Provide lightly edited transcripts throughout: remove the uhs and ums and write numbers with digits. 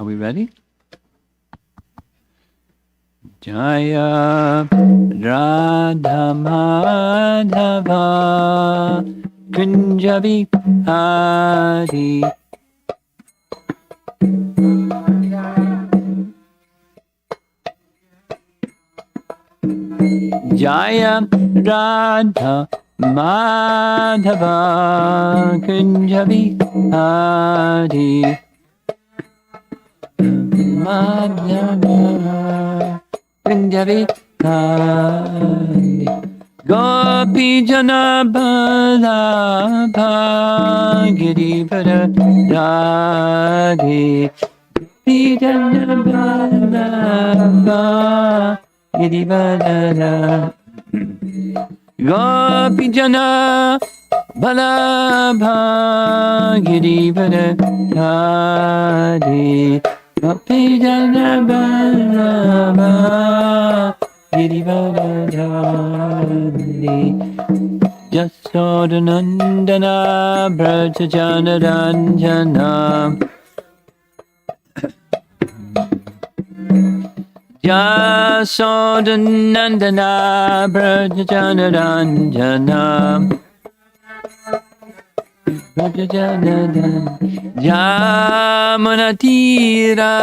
Are we ready? Jaya Radha Madhava Kunjabi Hari Jaya Radha Madhava Kunjabi Hari Madhava Kunjabi Hari Gopi Jana Balabha Girivara Radhe Gopi Jana Balabha Girivara Gopi Jana Balabha Girivara Radhe Gopi Jana Balabha Girivara Radhe Jasodanandana Braja Jana Ranjana Jasodanandana Braja Jana Ranjana Braja Jana Jamunatira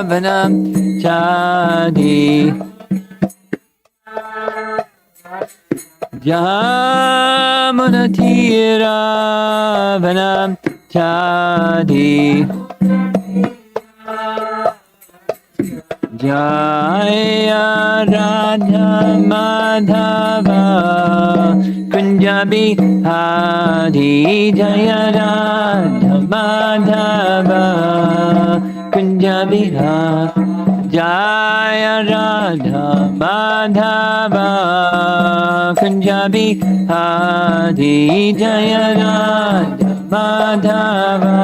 Vanam Chadi Jamunatira Vanam Chadi Jaya Radha Madhava Kunjabi Hari Jaya Radha Madhava Kunjabi Hari Jaya Radha Madhava Kunjabi Hari Jaya Radha Madhava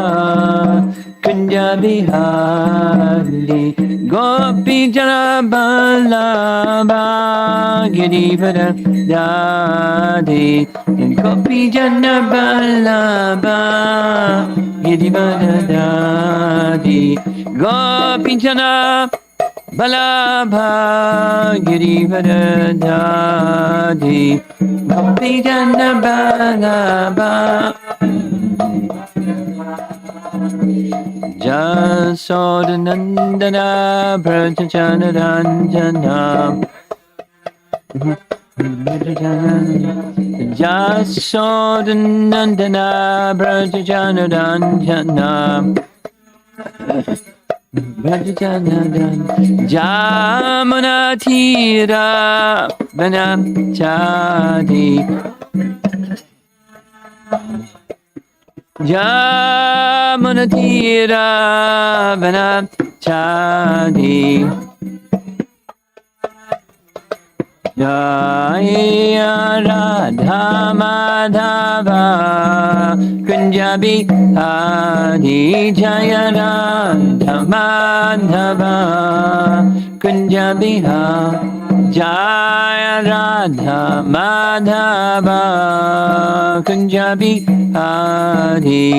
Kunjabi Hari Gopi Jana Balabha Girivara Radhe Gopi Jana Balabha Girivara Radhe Gopi Jana Balabha Girivara Radhe Gopi Jana Balabha Jasodanandana Braja Jana Ranjana Jasodanandana Braja Jana Ranjana Braja Jana Jamunatira Vanam Chadi Jamunatira Vanam Chadi Jaya Radha Madhava Kunjabi Hari Jaya Radha Madhava Kunjabi Hari Jaya Radha Madhava Kunjabi Hari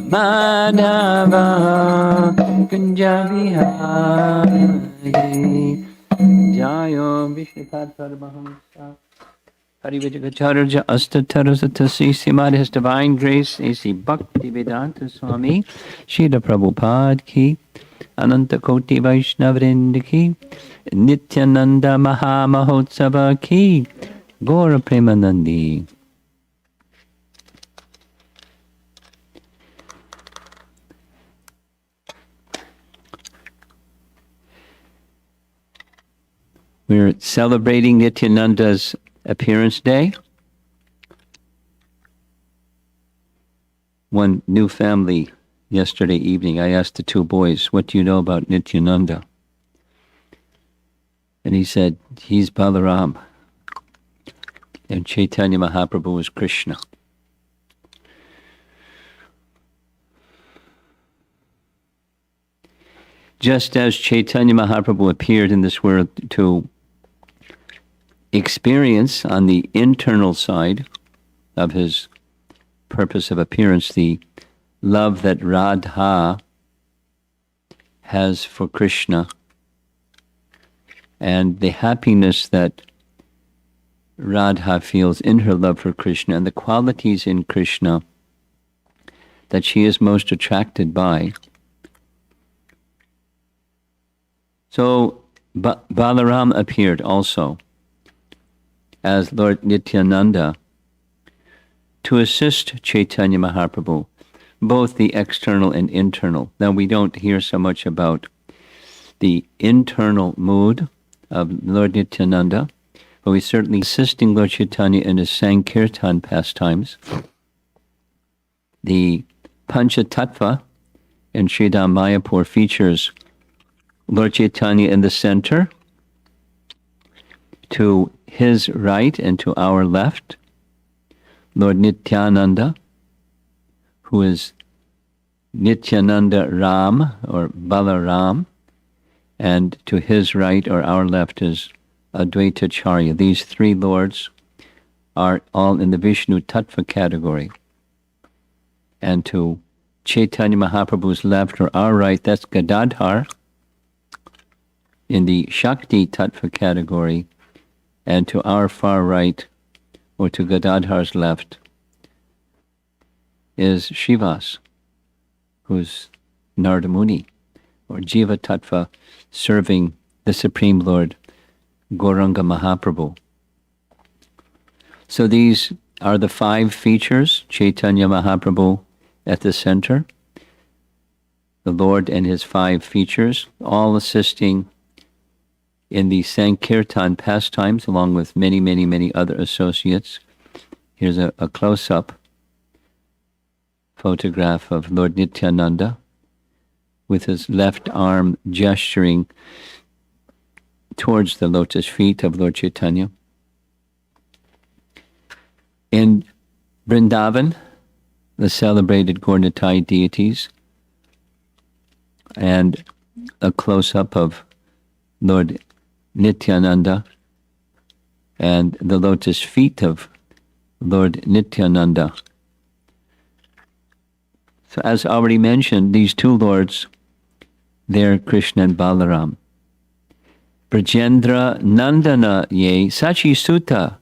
Madhava Kunjabi Hari Jayo Vishnupat Paramahamsa Parivajagacharya Astatarasatasi Simad His Divine Grace A.C. Bhakti Vedanta Swami Srila Prabhupada Ki Ananta Koti Vaishnavrind Ki Nityananda Maha Mahotsava Ki Gaura Premanandi. We're celebrating Nityananda's appearance day. One new family yesterday evening, I asked the two boys, what do you know about Nityananda? And he said, he's Balaram. And Chaitanya Mahaprabhu is Krishna. Just as Chaitanya Mahaprabhu appeared in this world to experience on the internal side of his purpose of appearance the love that Radha has for Krishna and the happiness that Radha feels in her love for Krishna and the qualities in Krishna that she is most attracted by. So Balaram appeared also as Lord Nityananda to assist Chaitanya Mahaprabhu, both the external and internal. Now we don't hear so much about the internal mood of Lord Nityananda, but we certainly assisting Lord Chaitanya in his Sankirtan pastimes. The Panchatattva in Sridham Mayapur features Lord Chaitanya in the center, to his right and to our left, Lord Nityananda, who is Nityananda Ram or Balaram, and to his right or our left is Advaita Charya. These three lords are all in the Vishnu Tattva category. And to Chaitanya Mahaprabhu's left or our right, that's Gadadhar in the Shakti Tattva category. And to our far right, or to Gadadhar's left, is Shivas, who's Narada Muni, or Jiva Tattva, serving the Supreme Lord, Gauranga Mahaprabhu. So these are the five features, Chaitanya Mahaprabhu at the center, the Lord and his five features, all assisting in the Sankirtan pastimes, along with many, many, many other associates. Here's a close-up photograph of Lord Nityananda with his left arm gesturing towards the lotus feet of Lord Chaitanya. In Vrindavan, the celebrated Gaurnitai deities, and a close-up of Lord Nityananda and the lotus feet of Lord Nityananda. So as already mentioned, these two lords, they're Krishna and Balaram. Brajendra Nandana ye Sachi Sutta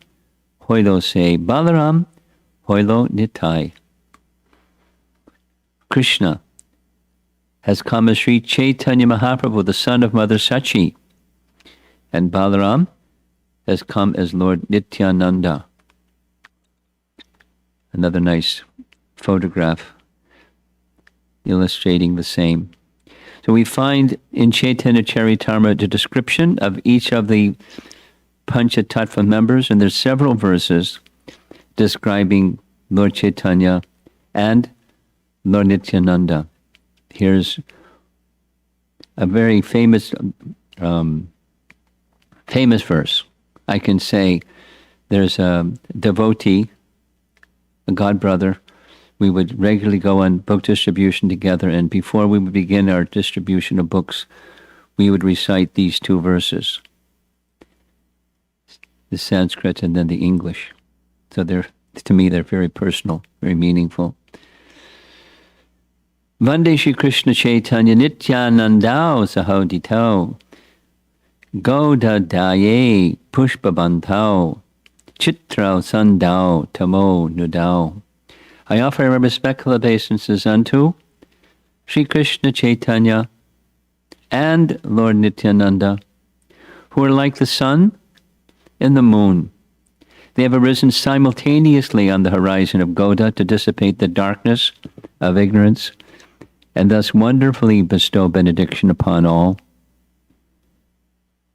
hoilo se Balaram hoilo nitai. Krishna has come as Sri Chaitanya Mahaprabhu, the son of Mother Sachi, and Balaram has come as Lord Nityananda. Another nice photograph illustrating the same. So we find in Chaitanya Charitamrita the description of each of the Panchatattva members, and there's several verses describing Lord Chaitanya and Lord Nityananda. Here's a very famous verse. I can say there's a devotee, a god brother. We would regularly go on book distribution together, and before we would begin our distribution of books, we would recite these two verses, the Sanskrit and then the English. So to me, they're very personal, very meaningful. Vande Shri Krishna Chaitanya Nityanandao Sahoditao Gauda Daye Pushpabantao Chitrao Sandao Tamo Nudao. I offer my respectful obeisances unto Shri Krishna Chaitanya and Lord Nityananda, who are like the sun and the moon. They have arisen simultaneously on the horizon of Gauda to dissipate the darkness of ignorance, and thus wonderfully bestow benediction upon all,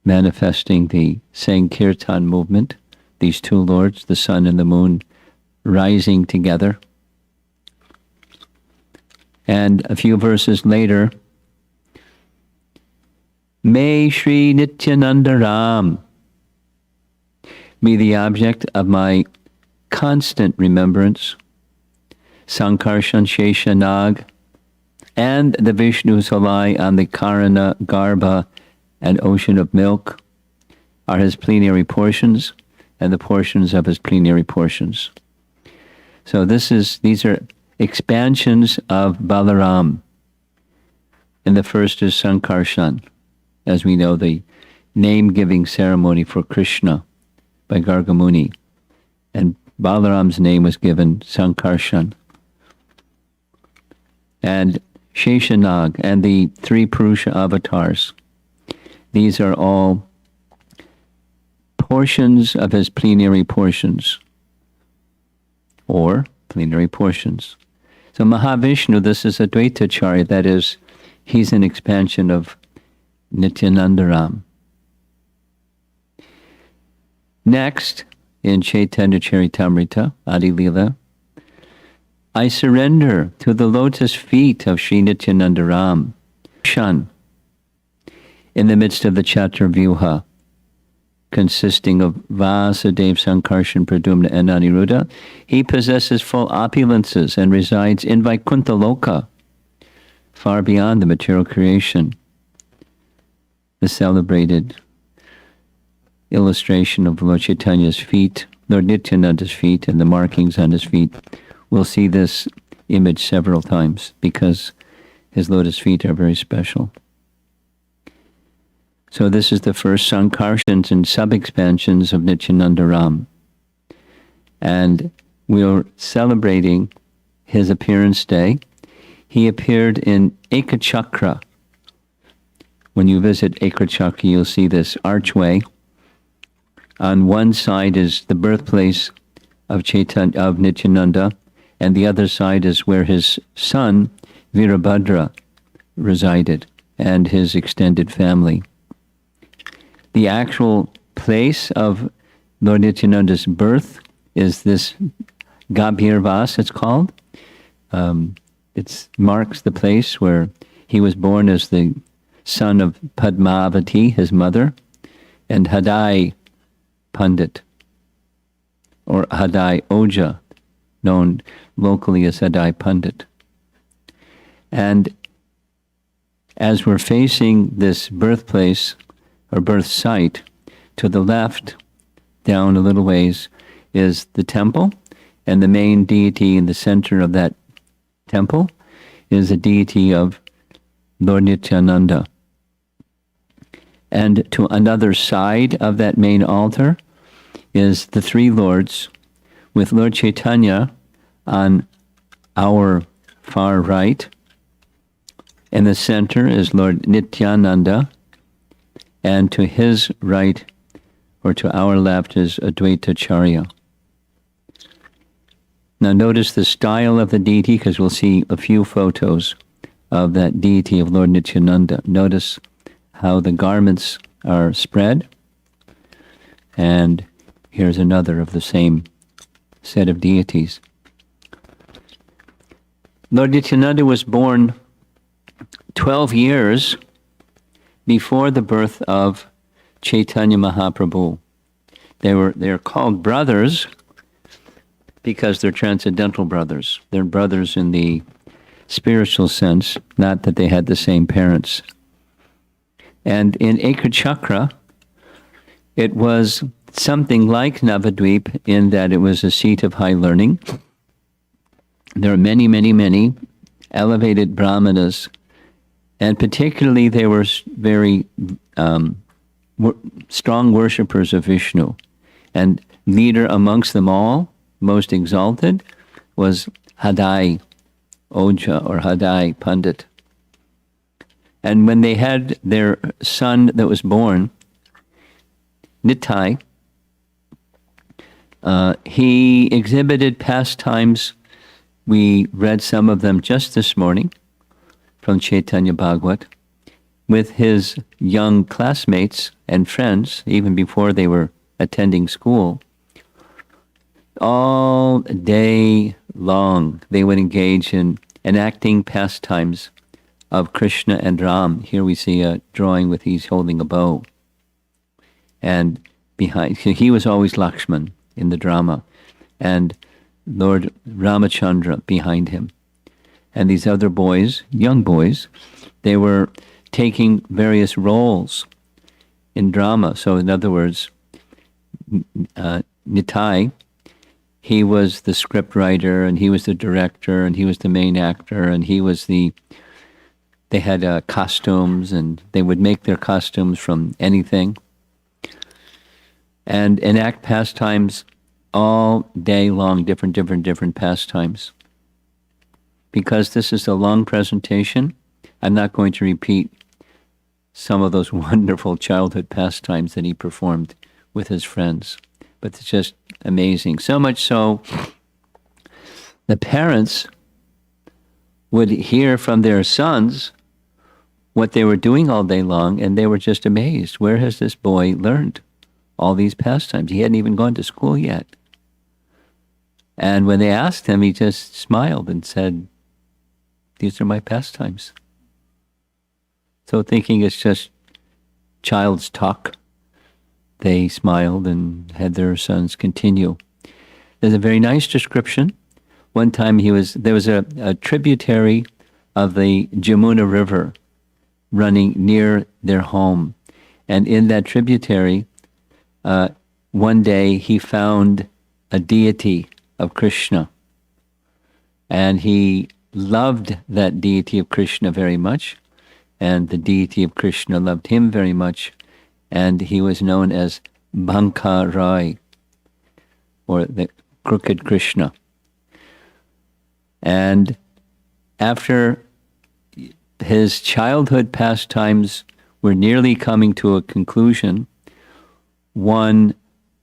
manifesting the Sankirtan movement, these two lords, the sun and the moon, rising together. And a few verses later, may Sri Nityananda Ram be the object of my constant remembrance, Sankarshan Sheshanag, and the Vishnus who lie on the Karana, Garbha, and ocean of milk are his plenary portions, and the portions of his plenary portions. So these are expansions of Balaram, And the first is Sankarshan, as we know, the name-giving ceremony for Krishna by Gargamuni. And Balaram's name was given Sankarshan. And Sheshanag and the three Purusha avatars. These are all portions of his plenary portions, or plenary portions. So Mahavishnu, this is Advaitacharya, that is, he's an expansion of Nityananda Ram. Next, in Chaitanya Charitamrita, Adi Lila, I surrender to the lotus feet of Sri Nityananda Ram, Shan, in the midst of the Chaturvyuha, consisting of Vasudeva, Sankarshan, Pradyumna, and Aniruddha. He possesses full opulences and resides in Vaikuntha Loka, far beyond the material creation. The celebrated illustration of Lord Chaitanya's feet, Lord Nityananda's feet, and the markings on his feet. We'll see this image several times because his lotus feet are very special. So this is the first Sankarshans and sub-expansions of Nityananda Ram. And we're celebrating his appearance day. He appeared in Ekachakra. When you visit Ekachakra, you'll see this archway. On one side is the birthplace of Nityananda, and the other side is where his son, Virabhadra, resided, and his extended family. The actual place of Lord Nityananda's birth is this Gabhirvas, it's called. It marks the place where he was born as the son of Padmavati, his mother, and Hadai Pandit, or Hadai Oja, known locally as Hadai Pandit. And as we're facing this birthplace, or birth site, to the left, down a little ways, is the temple, and the main deity in the center of that temple is a deity of Lord Nityananda. And to another side of that main altar is the three lords, with Lord Chaitanya on our far right. In the center is Lord Nityananda, and to his right, or to our left, is Advaitacharya. Now notice the style of the deity, because we'll see a few photos of that deity of Lord Nityananda. Notice how the garments are spread. And here's another of the same set of deities. Lord Nityananda was born 12 years before the birth of Chaitanya Mahaprabhu. They're called brothers because they're transcendental brothers. They're brothers in the spiritual sense, not that they had the same parents. And in Ekachakra, it was something like Navadvip in that it was a seat of high learning. There are many, many, many elevated brahmanas, and particularly they were very strong worshippers of Vishnu. And leader amongst them all, most exalted, was Hadai Oja, or Hadai Pandit. And when they had their son that was born, Nitai, he exhibited pastimes. We read some of them just this morning from Chaitanya Bhagavat, with his young classmates and friends, even before they were attending school. All day long, they would engage in enacting pastimes of Krishna and Ram. Here we see a drawing with he's holding a bow. And behind, he was always Lakshman in the drama, and Lord Ramachandra behind him. And these other boys, young boys, they were taking various roles in drama. So in other words, Nitai, he was the script writer, and he was the director, and he was the main actor, and he was the They had costumes, and they would make their costumes from anything and enact pastimes all day long, different pastimes. Because this is a long presentation, I'm not going to repeat some of those wonderful childhood pastimes that he performed with his friends. But it's just amazing. So much so, the parents would hear from their sons what they were doing all day long, and they were just amazed. Where has this boy learned all these pastimes? He hadn't even gone to school yet. And when they asked him, he just smiled and said, "These are my pastimes." So thinking it's just child's talk, they smiled and had their sons continue. There's a very nice description. One time there was a tributary of the Jamuna River running near their home. And in that tributary, one day he found a deity of Krishna. And he loved that deity of Krishna very much. And the deity of Krishna loved him very much. And he was known as Banka Rai, or the crooked Krishna. And after his childhood pastimes were nearly coming to a conclusion, one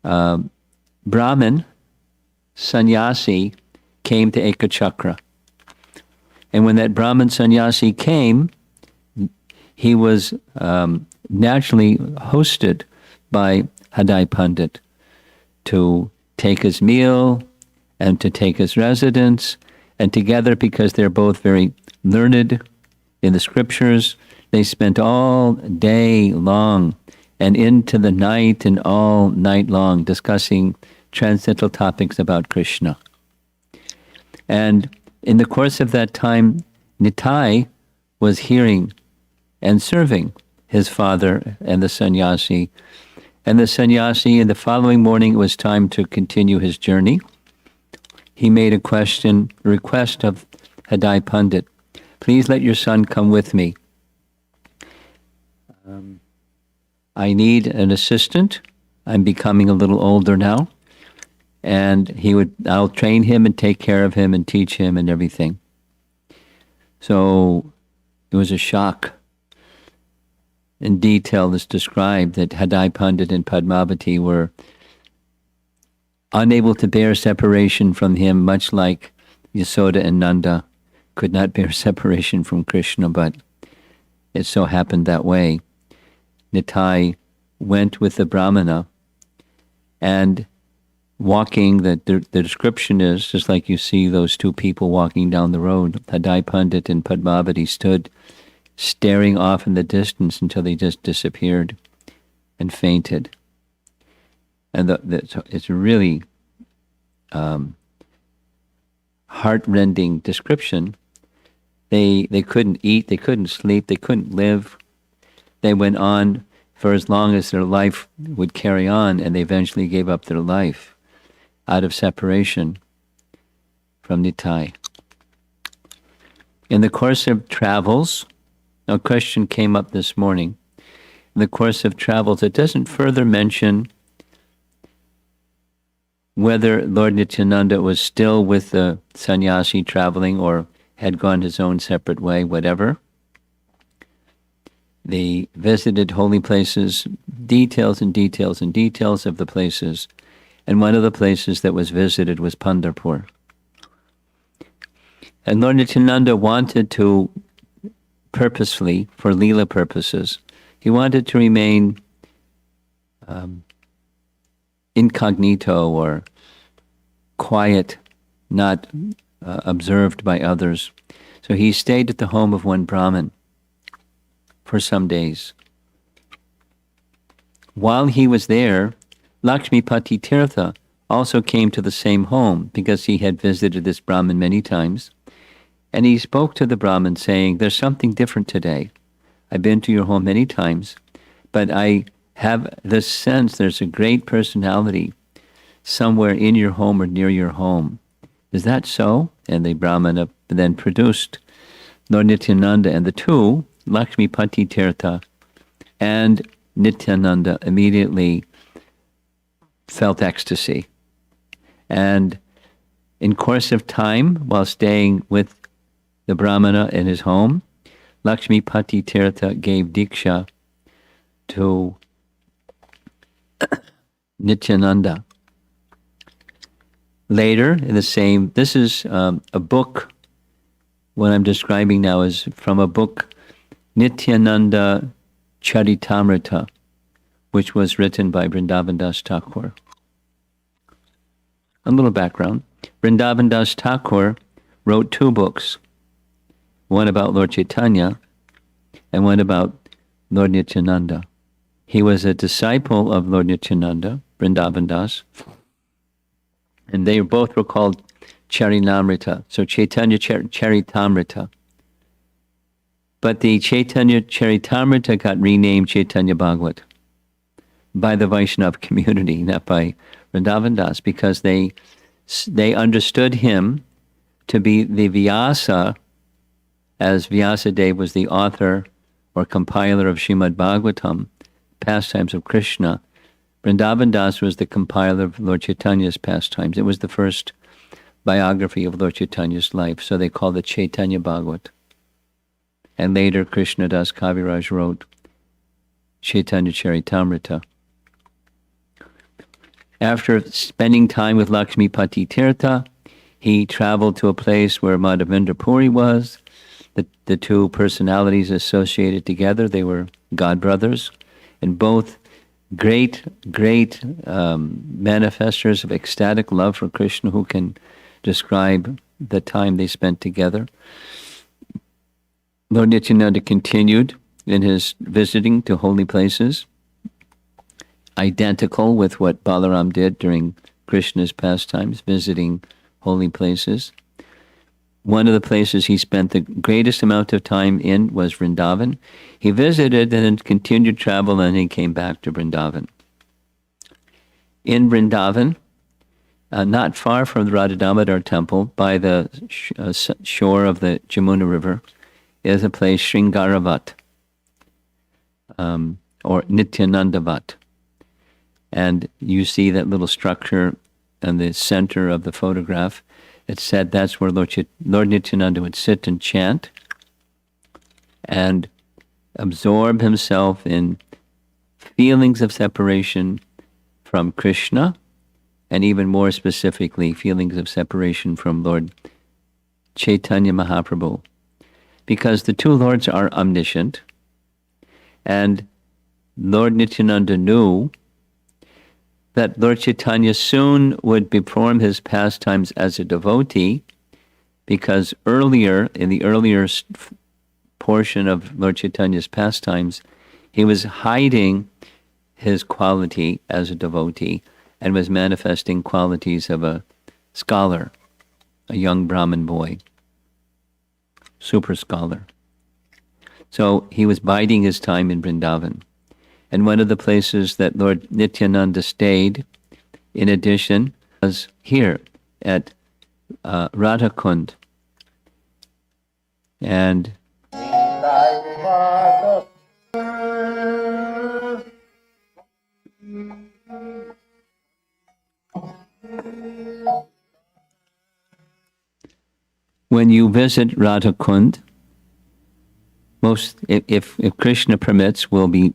Brahmin sannyasi came to Ekachakra. And when that Brahmin sannyasi came, he was naturally hosted by Hadai Pandit to take his meal and to take his residence. And together, because they're both very learned in the scriptures, they spent all day long and into the night and all night long discussing transcendental topics about Krishna. And in the course of that time, Nitai was hearing and serving his father and the sannyasi. And the sannyasi, in the following morning, it was time to continue his journey. He made a request of Hadai Pandit, "Please let your son come with me. I need an assistant. I'm becoming a little older now." And I'll train him and take care of him and teach him and everything. So it was a shock. In detail, it's described that Hadai Pandit and Padmavati were unable to bear separation from him, much like Yasoda and Nanda could not bear separation from Krishna, but it so happened that way. Nitai went with the Brahmana, and walking, the description is, just like you see those two people walking down the road, Hadai Pandit and Padmavati stood staring off in the distance until they just disappeared and fainted. And it's a really heart-rending description. They couldn't eat, they couldn't sleep, they couldn't live. They went on for as long as their life would carry on, and they eventually gave up their life out of separation from Nitai. In the course of travels, a question came up this morning. In the course of travels, it doesn't further mention whether Lord Nityananda was still with the sannyasi traveling or had gone his own separate way, whatever. They visited holy places, details of the places. And one of the places that was visited was Pandharpur. And Lord Nityananda wanted to, purposefully, for Leela purposes, he wanted to remain incognito or quiet, not observed by others. So he stayed at the home of one Brahmin for some days. While he was there, Lakshmipati Tirtha also came to the same home because he had visited this Brahmin many times. And he spoke to the Brahmin saying, "There's something different today. I've been to your home many times, but I have this sense there's a great personality somewhere in your home or near your home. Is that so?" And the Brahmana then produced Lord Nityananda, and the two, Lakshmi Pati Tirtha and Nityananda, immediately felt ecstasy. And in course of time, while staying with the Brahmana in his home, Lakshmi Pati Tirtha gave Diksha to Nityananda. Later, in the same, this is a book, what I'm describing now is from a book, Nityananda Charitamrita, which was written by Vrindavan Das Thakur. A little background. Vrindavan Das Thakur wrote two books, one about Lord Chaitanya and one about Lord Nityananda. He was a disciple of Lord Nityananda, Vrindavan Das, and they both were called Charinamrita, so Chaitanya Charitamrita. But the Chaitanya Charitamrita got renamed Chaitanya Bhagavat by the Vaishnava community, not by Vrindavan Das, because they understood him to be the Vyasa, as Vyasadeva was the author or compiler of Srimad Bhagavatam, pastimes of Krishna. Vrindavan Das was the compiler of Lord Chaitanya's pastimes. It was the first biography of Lord Chaitanya's life, so they called it Chaitanya Bhagavat. And later Krishna Das Kaviraj wrote Chaitanya Charitamrita. After spending time with Lakshmi Pati Tirtha, he traveled to a place where Madhavendra Puri was. The two personalities associated together, they were god brothers, and both great manifestors of ecstatic love for Krishna, who can describe the time they spent together. Lord Nityananda continued in his visiting to holy places, identical with what Balaram did during Krishna's pastimes, visiting holy places. One of the places he spent the greatest amount of time in was Vrindavan. He visited and then continued travel, and he came back to Vrindavan. In Vrindavan, not far from the Radha Damodar temple, by the shore of the Jamuna River, is a place, Sringaravat, or Nityanandavat. And you see that little structure in the center of the photograph. It said that's where Lord Nityananda would sit and chant and absorb himself in feelings of separation from Krishna, and even more specifically, feelings of separation from Lord Chaitanya Mahaprabhu. Because the two lords are omniscient, and Lord Nityananda knew that Lord Chaitanya soon would perform his pastimes as a devotee, because in the earlier portion of Lord Chaitanya's pastimes, he was hiding his quality as a devotee and was manifesting qualities of a scholar, a young Brahmin boy, super scholar. So he was biding his time in Vrindavan. And one of the places that Lord Nityananda stayed, in addition, was here at Radhakund. And when you visit Radhakund, if Krishna permits, we'll be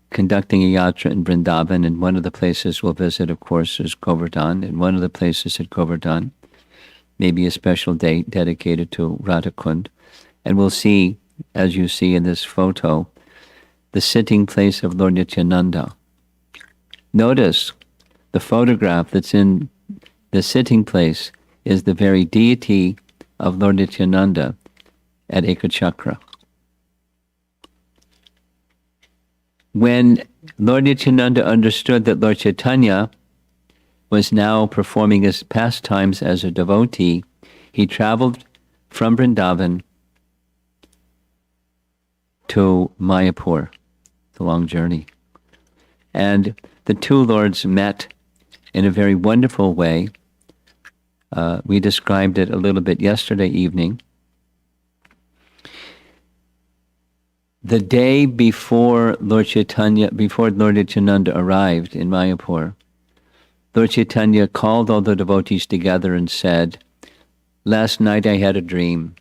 conducting a yatra in Vrindavan, and one of the places we'll visit, of course, is Govardhan, and one of the places at Govardhan may be a special day dedicated to Radhakund. And we'll see, as you see in this photo, the sitting place of Lord Nityananda. Notice the photograph that's in the sitting place is the very deity of Lord Nityananda at Ekachakra. When Lord Nityananda understood that Lord Chaitanya was now performing his pastimes as a devotee, he traveled from Vrindavan to Mayapur. It's a long journey. And the two lords met in a very wonderful way. We described it a little bit yesterday evening. the day before Lord Nityananda arrived in Mayapur, Lord Chaitanya called all the devotees together and said, "Last night I had a dream.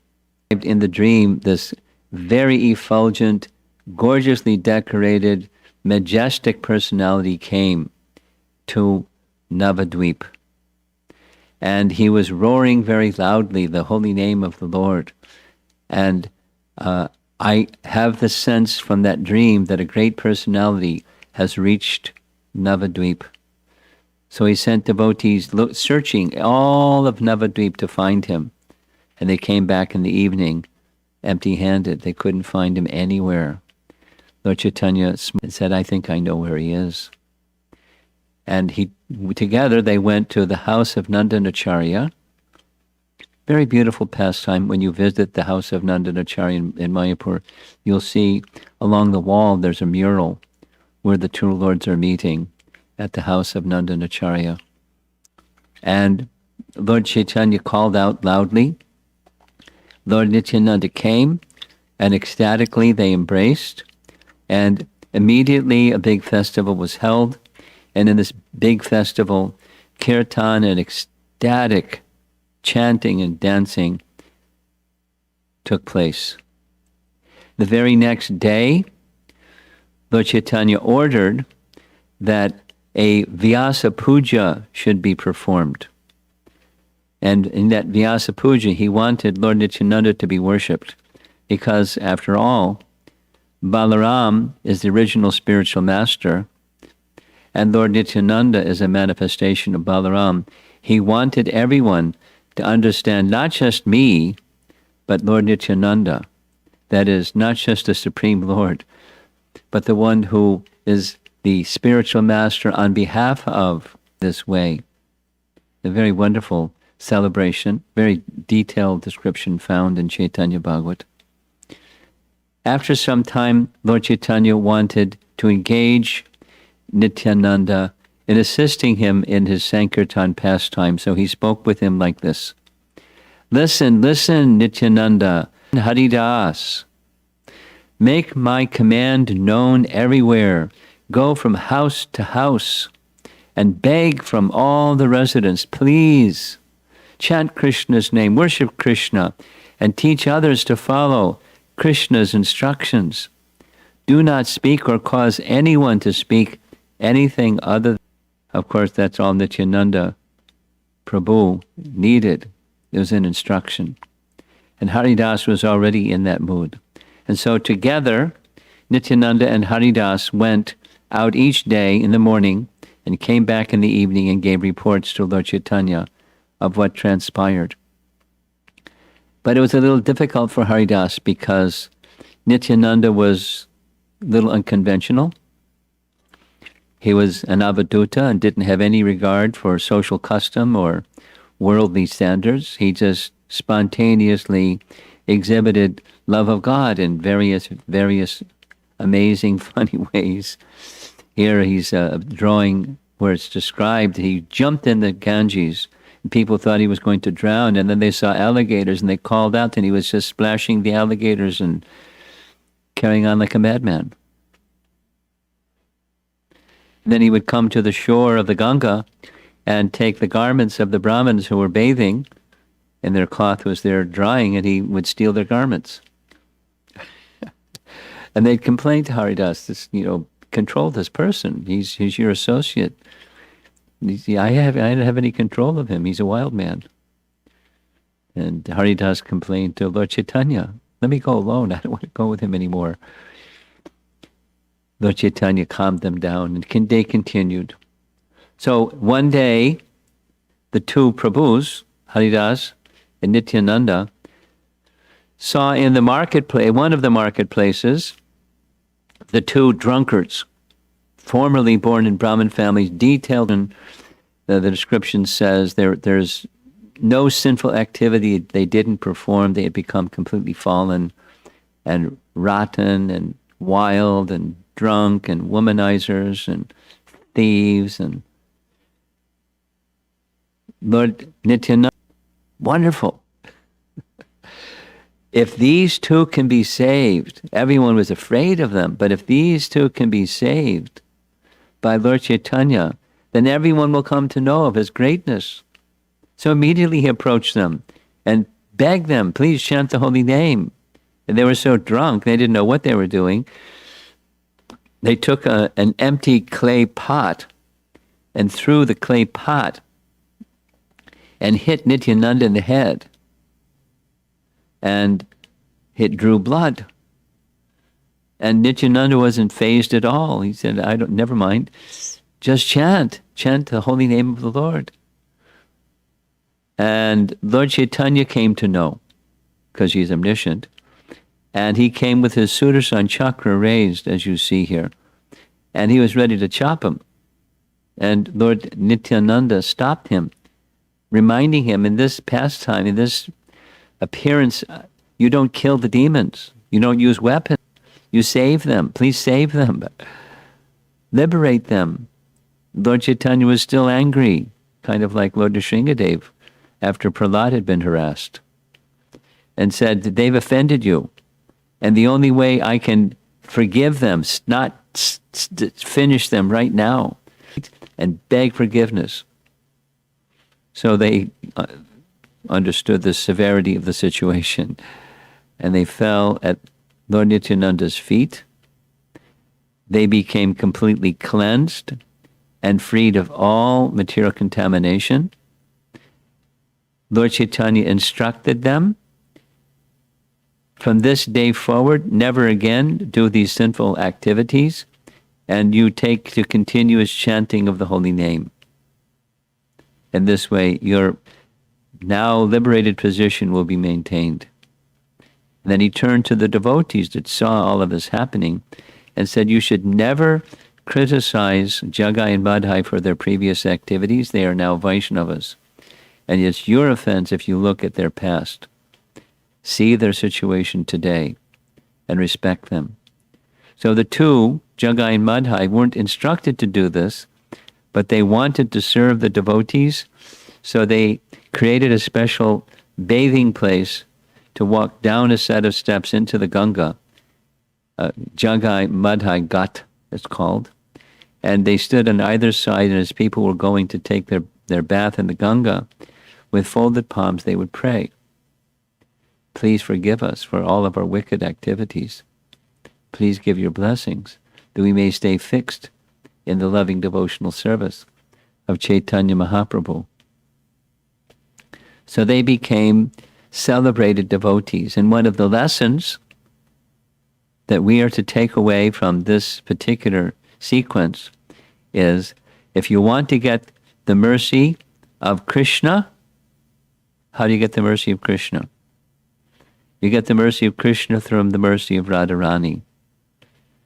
In the dream, this very effulgent, gorgeously decorated, majestic personality came to Navadvip. And he was roaring very loudly the holy name of the Lord. And I have the sense from that dream that a great personality has reached Navadvip." So he sent devotees searching all of Navadvip to find him. And they came back in the evening empty-handed. They couldn't find him anywhere. Lord Chaitanya said, "I think I know where he is." And together they went to the house of Nandanacharya. Very beautiful pastime. When you visit the house of Nandanacharya in Mayapur, you'll see along the wall there's a mural where the two lords are meeting at the house of Nandanacharya. And Lord Chaitanya called out loudly. Lord Nityananda came, and ecstatically they embraced, and immediately a big festival was held, and in this big festival, kirtan and ecstatic chanting and dancing took place. The very next day, Lord Chaitanya ordered that a Vyasa Puja should be performed. And in that Vyasa Puja, he wanted Lord Nityananda to be worshipped because, after all, Balaram is the original spiritual master, and Lord Nityananda is a manifestation of Balaram. He wanted everyone to understand not just me, but Lord Nityananda. That is, not just the Supreme Lord, but the one who is the spiritual master on behalf of this way. A very wonderful celebration, very detailed description found in Chaitanya Bhagavat. After some time, Lord Chaitanya wanted to engage Nityananda in assisting him in his Sankirtan pastime, so he spoke with him like this. "Listen, listen, Nityananda, Haridas. Make my command known everywhere. Go from house to house and beg from all the residents, please. Chant Krishna's name, worship Krishna, and teach others to follow Krishna's instructions. Do not speak or cause anyone to speak anything other." Of course, that's all Nityananda Prabhu needed. It was an instruction. And Haridas was already in that mood. And so together, Nityananda and Haridas went out each day in the morning and came back in the evening and gave reports to Lord Chaitanya of what transpired. But it was a little difficult for Haridas because Nityananda was a little unconventional. He was an avaduta and didn't have any regard for social custom or worldly standards. He just spontaneously exhibited love of God in various amazing, funny ways. Here he's drawing where it's described, he jumped in the Ganges. People thought he was going to drown, and then they saw alligators, and they called out, and he was just splashing the alligators and carrying on like a madman. Then he would come to the shore of the Ganga and take the garments of the Brahmins who were bathing, and their cloth was there drying, and he would steal their garments. And they'd complain to Haridas, this, control this person. He's your associate. I don't have any control of him. He's a wild man. And Haridas complained to Lord Chaitanya, "Let me go alone. I don't want to go with him anymore." Lord Chaitanya calmed them down, and they continued. So one day, the two Prabhus, Haridas and Nityananda, saw in the marketplace, one of the marketplaces, the two drunkards, formerly born in Brahmin families, detailed in the description says there's no sinful activity they didn't perform. They had become completely fallen and rotten and wild and drunk and womanizers and thieves. And Lord Nityananda, wonderful. If these two can be saved, everyone was afraid of them, but if these two can be saved by Lord Chaitanya, then everyone will come to know of his greatness. So immediately he approached them and begged them, please chant the holy name. And they were so drunk, they didn't know what they were doing. They took an empty clay pot and threw the clay pot and hit Nityananda in the head. And it drew blood. And Nityananda wasn't fazed at all. He said, never mind. Just chant the holy name of the Lord. And Lord Chaitanya came to know, because he's omniscient, and he came with his Sudarshan chakra raised, as you see here, and he was ready to chop him. And Lord Nityananda stopped him, reminding him, in this pastime, in this appearance, you don't kill the demons. You don't use weapons. You save them. Please save them. Liberate them. Lord Chaitanya was still angry, kind of like Lord Nrsingadev, after Prahlad had been harassed, and said, they've offended you. And the only way I can forgive them, not finish them right now, and beg forgiveness. So they understood the severity of the situation, and they fell at Lord Nityananda's feet. They became completely cleansed and freed of all material contamination. Lord Chaitanya instructed them, from this day forward, never again do these sinful activities, and you take to continuous chanting of the holy name. In this way, your now liberated position will be maintained. And then he turned to the devotees that saw all of this happening and said, you should never criticize Jagai and Madhai for their previous activities. They are now Vaishnavas. And it's your offense if you look at their past. See their situation today and respect them. So the two, Jagai and Madhai, weren't instructed to do this, but they wanted to serve the devotees, so they created a special bathing place to walk down a set of steps into the Ganga. Jagai Madhai Ghat, it's called. And they stood on either side, and as people were going to take their bath in the Ganga, with folded palms they would pray, please forgive us for all of our wicked activities. Please give your blessings that we may stay fixed in the loving devotional service of Chaitanya Mahaprabhu. So they became celebrated devotees. And one of the lessons that we are to take away from this particular sequence is, if you want to get the mercy of Krishna, how do you get the mercy of Krishna? You get the mercy of Krishna through the mercy of Radharani.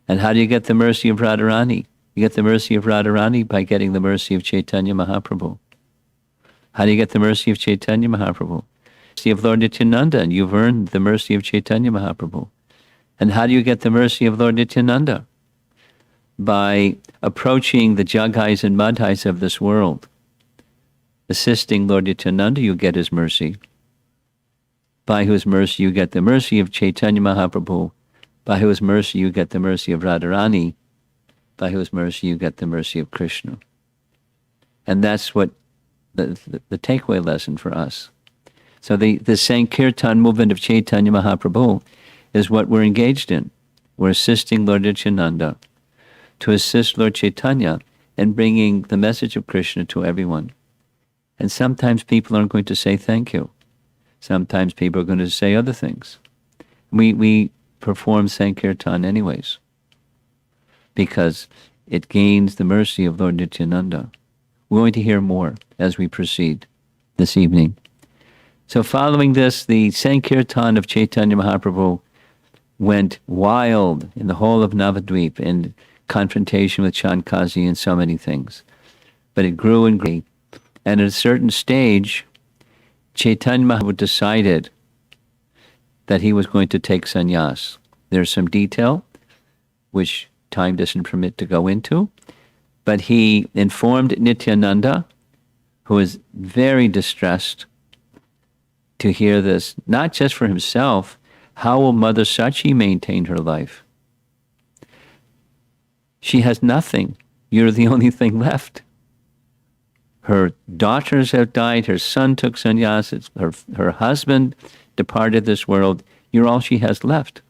And how do you get the mercy of Radharani? You get the mercy of Radharani by getting the mercy of Chaitanya Mahaprabhu. How do you get the mercy of Chaitanya Mahaprabhu? Mercy of Lord Nityananda, and you've earned the mercy of Chaitanya Mahaprabhu. And how do you get the mercy of Lord Nityananda? By approaching the Jagais and Madhais of this world. Assisting Lord Nityananda, you get his mercy. By whose mercy you get the mercy of Chaitanya Mahaprabhu. By whose mercy you get the mercy of Radharani. By whose mercy you get the mercy of Krishna. And that's what the takeaway lesson for us. So the Sankirtan movement of Chaitanya Mahaprabhu is what we're engaged in. We're assisting Lord Nityananda to assist Lord Chaitanya in bringing the message of Krishna to everyone. And sometimes people aren't going to say thank you. Sometimes people are going to say other things. We perform Sankirtan anyways, because it gains the mercy of Lord Nityananda. We're going to hear more as we proceed this evening. So following this, the Sankirtan of Chaitanya Mahaprabhu went wild in the whole of Navadvip in confrontation with Chandkazi and so many things. But it grew and grew. And at a certain stage, Chaitanya Mahaprabhu decided that he was going to take sannyas. There's some detail, which time doesn't permit to go into, but he informed Nityananda, who was very distressed to hear this, not just for himself, How will Mother Sachi maintain her life? She has nothing. You're the only thing left. Her daughters have died. Her son took sannyas. Her husband departed this world. You're all she has left.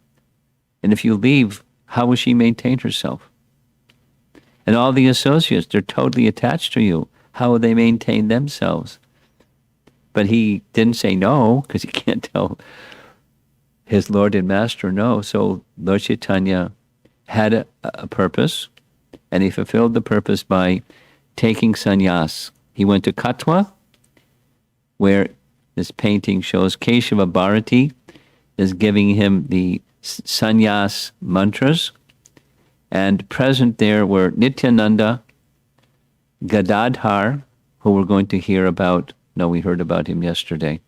And if you leave, how will she maintain herself? And all the associates, they're totally attached to you. How will they maintain themselves? But he didn't say no, because he can't tell his Lord and Master no. So Lord Chaitanya had a purpose, and he fulfilled the purpose by taking sannyas. He went to Katwa, where this painting shows Keshava Bharati is giving him the sannyas mantras, and present there were Nityananda, Gadadhar, who we're going to hear about. No, we heard about him yesterday.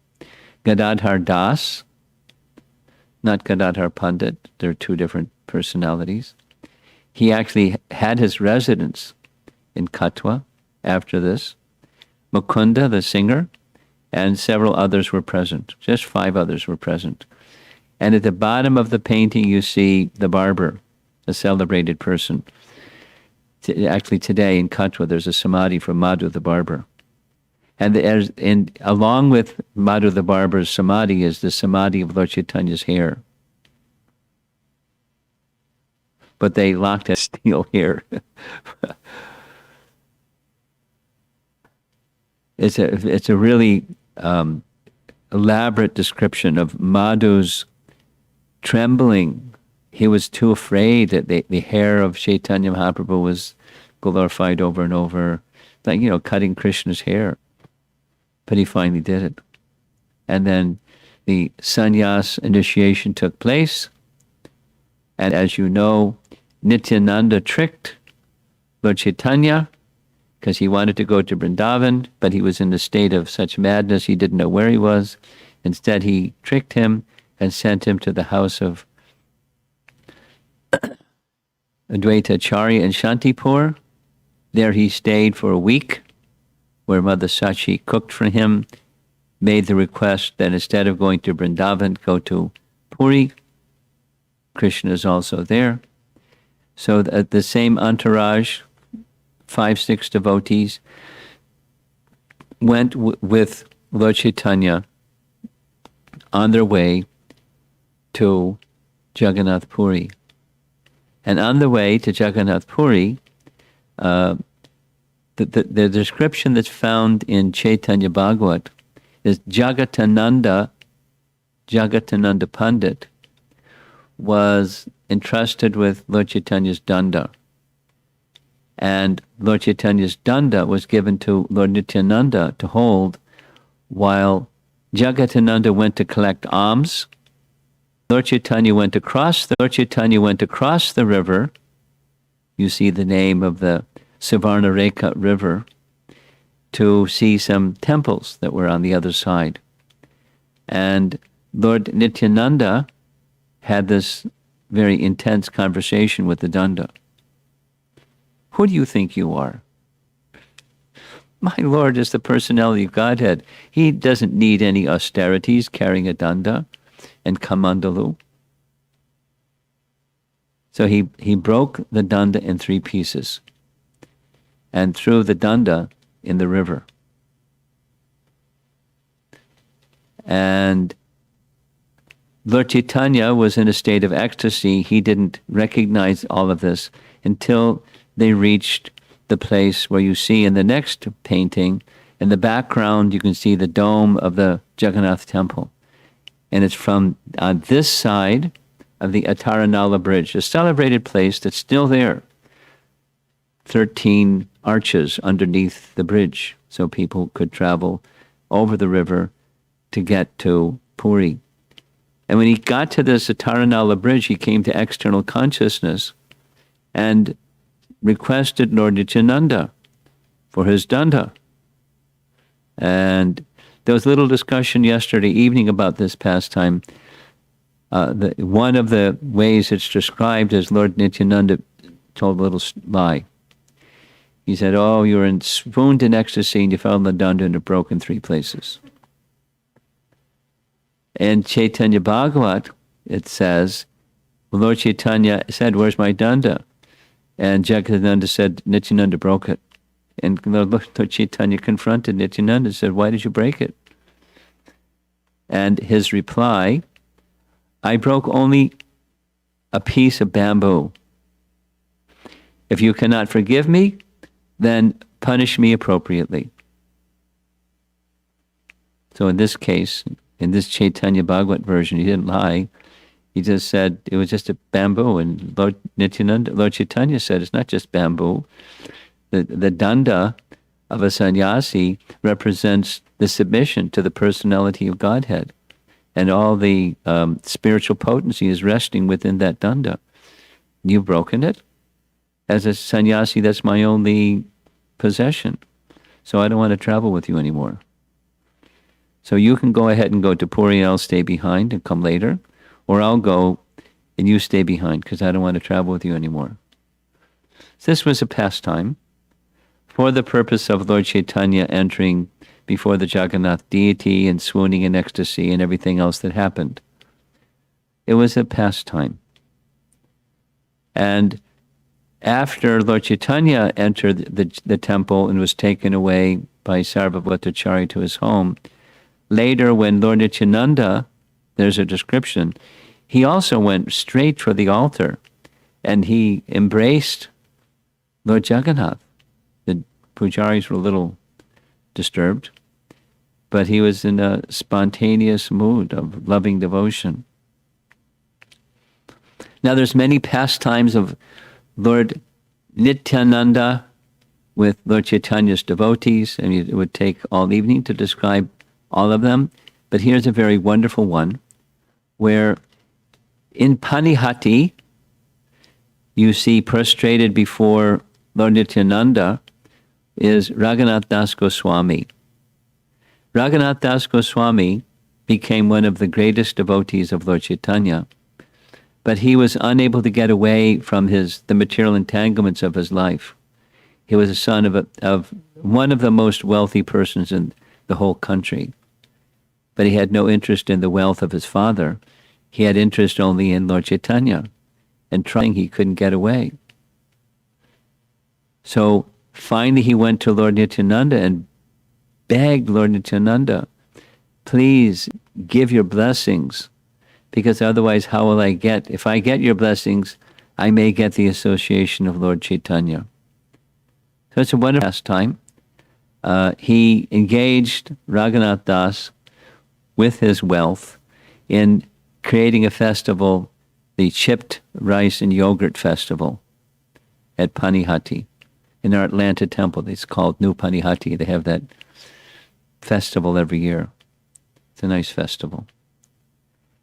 Gadadhar Das, not Gadadhar Pandit. They're two different personalities. He actually had his residence in Katwa after this. Mukunda, the singer, and several others were present. Just 5 others were present. And at the bottom of the painting, you see the barber, a celebrated person. Actually, today in Katwa, there's a samadhi for Madhu the barber. And along with Madhu the barber's samadhi is the samadhi of Lord Chaitanya's hair. But they locked his steel hair. It's a really elaborate description of Madhu's trembling. He was too afraid that the hair of Chaitanya Mahaprabhu was glorified over and over, like, cutting Krishna's hair. But he finally did it. And then the sannyas initiation took place. And as you know, Nityananda tricked Lord Chaitanya because he wanted to go to Vrindavan, but he was in a state of such madness he didn't know where he was. Instead, he tricked him and sent him to the house of Advaita Acharya in Shantipur. There he stayed for a week, where Mother Sachi cooked for him, made the request that instead of going to Vrindavan, go to Puri. Krishna is also there. So the same entourage, 5-6 devotees, went with Lord Chaitanya on their way to Jagannath Puri. And on the way to Jagannath Puri, the description that's found in Chaitanya Bhagavat is Jagatananda Pandit was entrusted with Lord Chaitanya's danda. And Lord Chaitanya's danda was given to Lord Nityananda to hold while Jagatananda went to collect alms. Lord Chaitanya went across the river. You see the name of the Suvarnareka River, to see some temples that were on the other side. And Lord Nityananda had this very intense conversation with the danda. Who do you think you are? My Lord is the personality of Godhead. He doesn't need any austerities carrying a danda and kamandalu. So he broke the danda in 3 pieces and threw the danda in the river. And Lord Chaitanya was in a state of ecstasy. He didn't recognize all of this until they reached the place where you see in the next painting, in the background, you can see the dome of the Jagannath temple. And it's from on this side of the Ataranala Bridge, a celebrated place that's still there. 13 arches underneath the bridge, so people could travel over the river to get to Puri. And when he got to this Ataranala Bridge, he came to external consciousness and requested Lord Nityananda for his danda. And there was a little discussion yesterday evening about this pastime. One of the ways it's described is Lord Nityananda told a little lie. He said, oh, you were swooned in ecstasy and you fell in the danda and it broke in 3 places. And Chaitanya Bhagavat it says, Lord Chaitanya said, "Where's my danda?" And Jagadananda said, "Nityananda broke it." And Lord Chaitanya confronted Nityananda and said, "Why did you break it?" And his reply, "I broke only a piece of bamboo. If you cannot forgive me, then punish me appropriately." So in this case, in this Chaitanya Bhagavat version, he didn't lie. He just said it was just a bamboo. And Lord Chaitanya said it's not just bamboo. The danda of a sannyasi represents the submission to the personality of Godhead. And all the spiritual potency is resting within that danda. You've broken it. As a sannyasi, that's my only possession. So I don't want to travel with you anymore. So you can go ahead and go to Puri and I'll stay behind and come later. Or I'll go and you stay behind because I don't want to travel with you anymore. So this was a pastime for the purpose of Lord Chaitanya entering before the Jagannath deity and swooning in ecstasy and everything else that happened. It was a pastime. And after Lord Chaitanya entered the temple and was taken away by Sarvabhautacharya to his home, later when Lord Nityananda, there's a description, he also went straight for the altar and he embraced Lord Jagannath. The pujaris were a little disturbed, but he was in a spontaneous mood of loving devotion. Now there's many pastimes of Lord Nityananda with Lord Chaitanya's devotees, and it would take all evening to describe all of them, but here's a very wonderful one, where in Panihati, you see prostrated before Lord Nityananda is Raghunath Das Goswami. Raghunath Das Goswami became one of the greatest devotees of Lord Chaitanya, but he was unable to get away from the material entanglements of his life. He was a son of one of the most wealthy persons in the whole country, but he had no interest in the wealth of his father. He had interest only in Lord Chaitanya, and trying he couldn't get away. So finally he went to Lord Nityananda and begged Lord Nityananda, "Please give your blessings, because otherwise how will I get, if I get your blessings, I may get the association of Lord Chaitanya." So it's a wonderful pastime. He engaged Raghunath Das with his wealth in creating a festival, the Chipped Rice and Yogurt Festival at Panihati. In our Atlanta temple, it's called New Panihati. They have that festival every year. It's a nice festival.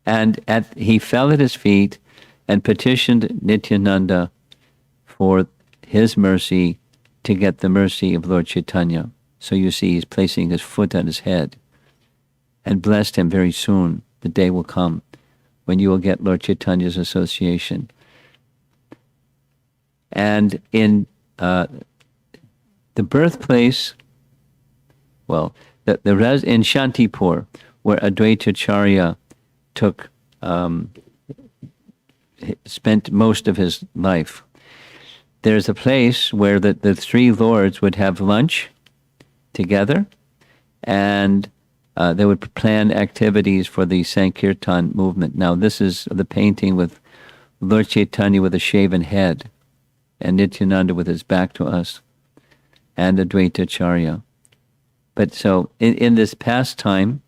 And he fell at his feet and petitioned Nityananda for his mercy to get the mercy of Lord Chaitanya. So you see, he's placing his foot on his head and blessed him very soon. The day will come when you will get Lord Chaitanya's association. And in the birthplace, well, in Shantipur, where Advaitacharya spent most of his life, there's a place where the three lords would have lunch together, and they would plan activities for the Sankirtan movement. Now, this is the painting with Lord Chaitanya with a shaven head, and Nityananda with his back to us, and Advaitacharya. But so, in this pastime,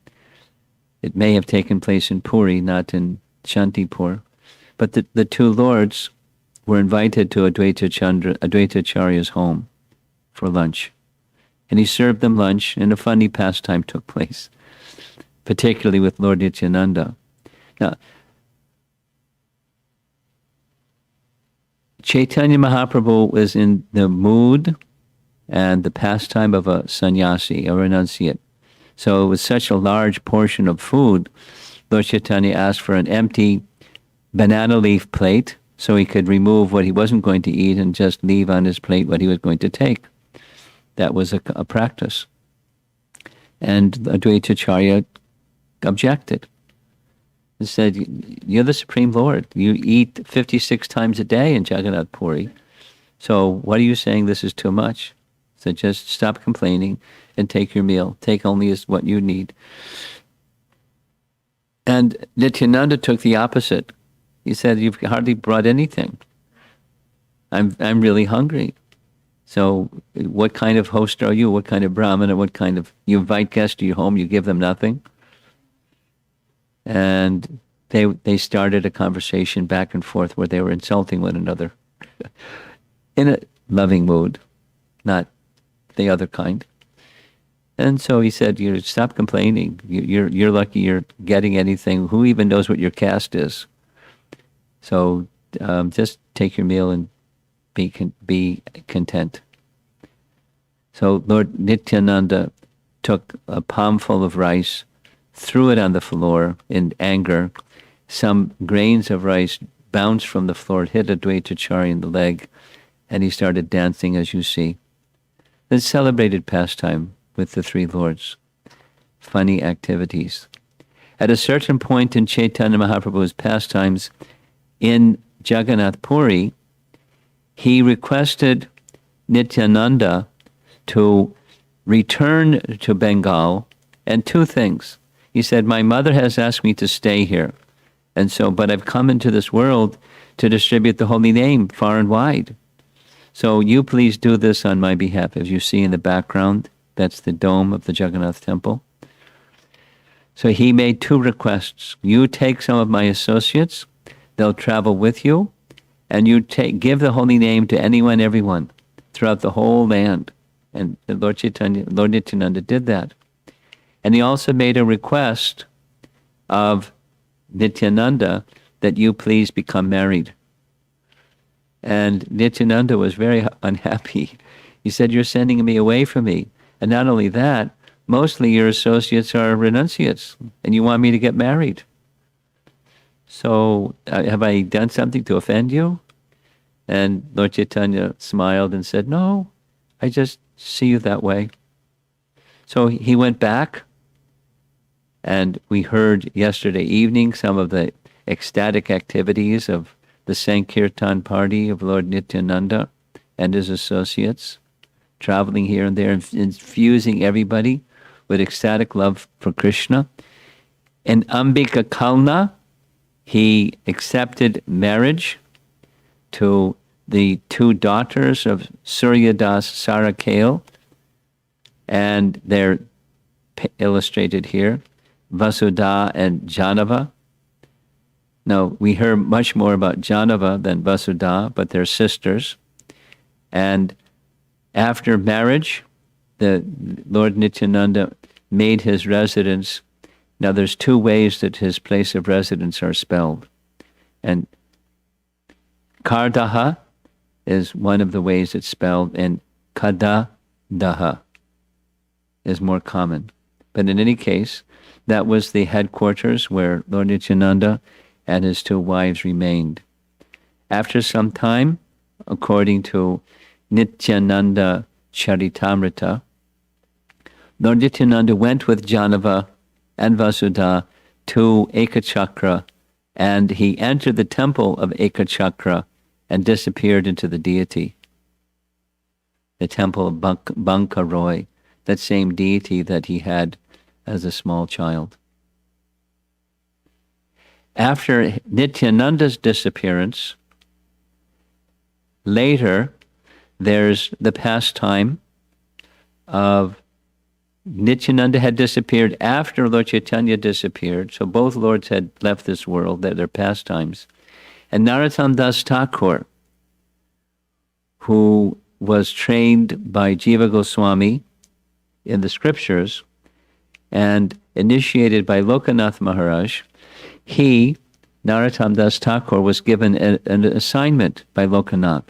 it may have taken place in Puri, not in Shantipur, but the two lords were invited to Advaitacharya's home for lunch. And he served them lunch, and a funny pastime took place, particularly with Lord Nityananda. Now, Chaitanya Mahaprabhu was in the mood and the pastime of a sannyasi, a renunciate. So it was such a large portion of food, Lord Chaitanya asked for an empty banana leaf plate so he could remove what he wasn't going to eat and just leave on his plate what he was going to take. That was a practice. And Advaitacharya objected. and said, "You're the Supreme Lord. You eat 56 times a day in Jagannath Puri. So what are you saying this is too much? So just stop complaining and take your meal. Take only what you need." And Nityananda took the opposite. He said, "You've hardly brought anything. I'm really hungry. So what kind of host are you? What kind of brahmana? What kind of, you invite guests to your home, you give them nothing?" And they started a conversation back and forth where they were insulting one another in a loving mood, not the other kind. And so he said, "You stop complaining. You're lucky you're getting anything. Who even knows what your caste is? So just take your meal and be content." So Lord Nityananda took a palmful of rice, threw it on the floor in anger. Some grains of rice bounced from the floor, hit Advaitacharya in the leg, and he started dancing, as you see. Then celebrated pastime with the three lords. Funny activities. At a certain point in Chaitanya Mahaprabhu's pastimes in Jagannath Puri, he requested Nityananda to return to Bengal, and two things. He said, "My mother has asked me to stay here, and so, but I've come into this world to distribute the holy name far and wide. So you please do this on my behalf." As you see in the background, that's the dome of the Jagannath temple. So he made two requests. You take some of my associates, they'll travel with you, and you give the holy name to anyone, everyone, throughout the whole land. And Lord Nityananda did that. And he also made a request of Nityananda that you please become married. And Nityananda was very unhappy. He said, "You're sending me away from me. And not only that, mostly your associates are renunciates, and you want me to get married. So have I done something to offend you?" And Lord Chaitanya smiled and said, "No, I just see you that way." So he went back, and we heard yesterday evening some of the ecstatic activities of the Sankirtan party of Lord Nityananda and his associates, traveling here and there, infusing everybody with ecstatic love for Krishna. In Ambika Kalna, he accepted marriage to the two daughters of Suryadas Sarakale, and they're illustrated here, Vasudha and Janava. Now, we hear much more about Janava than Vasudha, but they're sisters. And after marriage, the Lord Nityananda made his residence. Now, there's two ways that his place of residence are spelled. And Kardaha is one of the ways it's spelled, and Kadadaha is more common. But in any case, that was the headquarters where Lord Nityananda and his two wives remained. After some time, according to Nityananda Charitamrita, Lord Nityananda went with Janava and Vasudha to Ekachakra, and he entered the temple of Ekachakra and disappeared into the deity, the temple of Banka Roy, that same deity that he had as a small child. After Nityananda's disappearance, later there's the pastime of Nityananda had disappeared after Lord Chaitanya disappeared, so both lords had left this world, their pastimes. And Narottam Das Thakur, who was trained by Jiva Goswami in the scriptures and initiated by Lokanath Maharaj, he, Narottam Das Thakur, was given an assignment by Lokanath.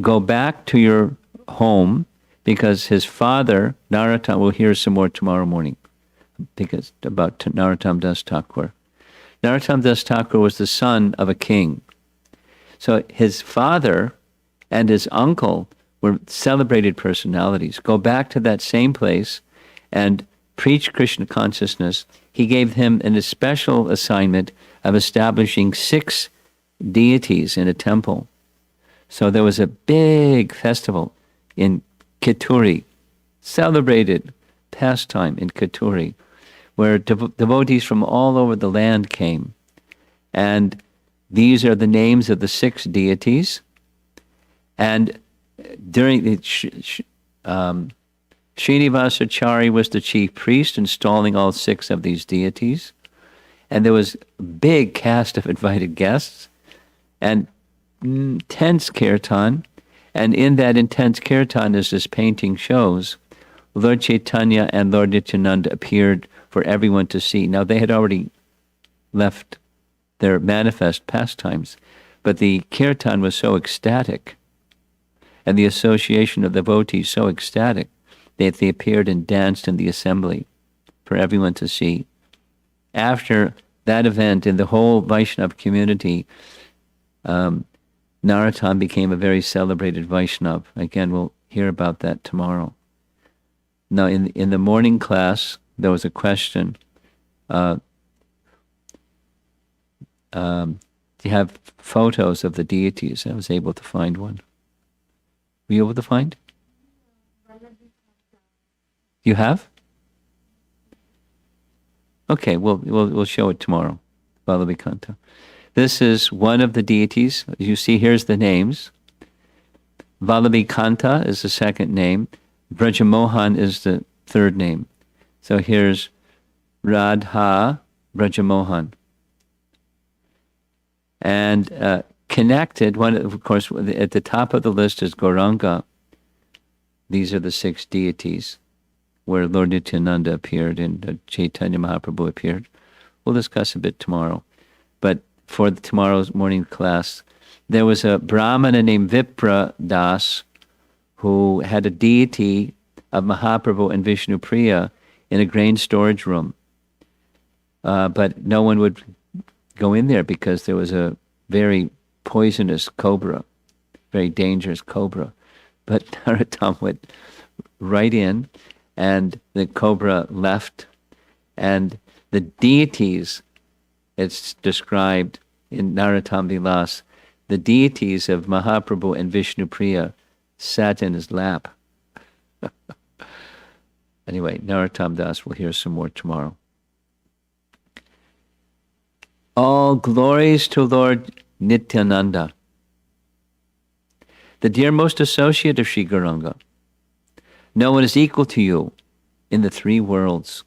Go back to your home, because his father, Narottam, we'll hear some more tomorrow morning, because about Narottam Das Thakur. Narottam Das Thakur was the son of a king. So his father and his uncle were celebrated personalities. Go back to that same place and preach Krishna consciousness he gave him an special assignment of establishing 6 deities in a temple. So there was a big festival in Kituri, celebrated pastime in Kituri, where devotees from all over the land came. And these are the names of the 6 deities. And during the Srinivasachari was the chief priest, installing all 6 of these deities. And there was a big cast of invited guests and intense kirtan. And in that intense kirtan, as this painting shows, Lord Chaitanya and Lord Nityananda appeared for everyone to see. Now, they had already left their manifest pastimes, but the kirtan was so ecstatic, and the association of devotees so ecstatic, that they appeared and danced in the assembly for everyone to see. After that event, in the whole Vaishnava community, Narottam became a very celebrated Vaishnava. Again, we'll hear about that tomorrow. Now, in the morning class, there was a question. Do you have photos of the deities? I was able to find one. Were you able to find? You have? Okay, we'll show it tomorrow. Vallabhikanta. This is one of the deities. You see, here's the names. Vallabhikanta is the second name. Brajamohan is the third name. So here's Radha Brajamohan. And connected, one, of course, at the top of the list is Gauranga. These are the 6 deities where Lord Nityananda appeared and Chaitanya Mahaprabhu appeared. We'll discuss a bit tomorrow. But for tomorrow's morning class, there was a Brahmana named Vipra Das who had a deity of Mahaprabhu and Vishnupriya in a grain storage room. But no one would go in there because there was a very poisonous cobra, very dangerous cobra. But Narottam went right in, and the cobra left, and the deities, it's described in Narottam Vilas, the deities of Mahaprabhu and Vishnupriya sat in his lap. Anyway, Narottam Das, we'll hear some more tomorrow. All glories to Lord Nityananda, the dearmost associate of Sri Gauranga. No one is equal to you in the 3 worlds.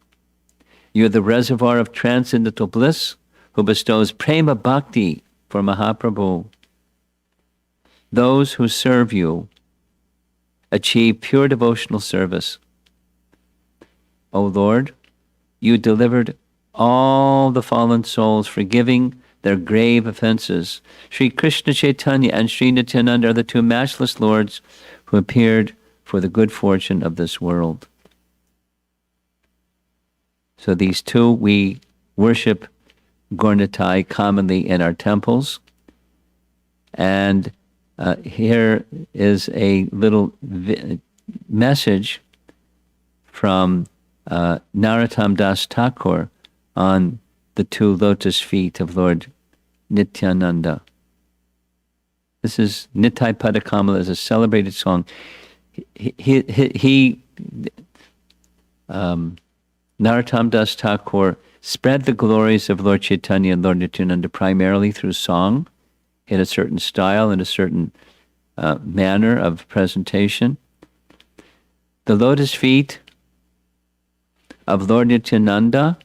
You are the reservoir of transcendental bliss who bestows prema bhakti for Mahaprabhu. Those who serve you achieve pure devotional service. O Lord, you delivered all the fallen souls, forgiving their grave offenses. Sri Krishna Chaitanya and Sri Nityananda are the 2 matchless lords who appeared for the good fortune of this world. So these 2, we worship Gaurnitai commonly in our temples. And here is a little message from Narottam Das Thakur on the 2 lotus feet of Lord Nityananda. This is Nitai Padakamala, is a celebrated song. Narottam Das Thakur spread the glories of Lord Chaitanya and Lord Nityananda primarily through song, in a certain style and a certain manner of presentation. The lotus feet of Lord Nityananda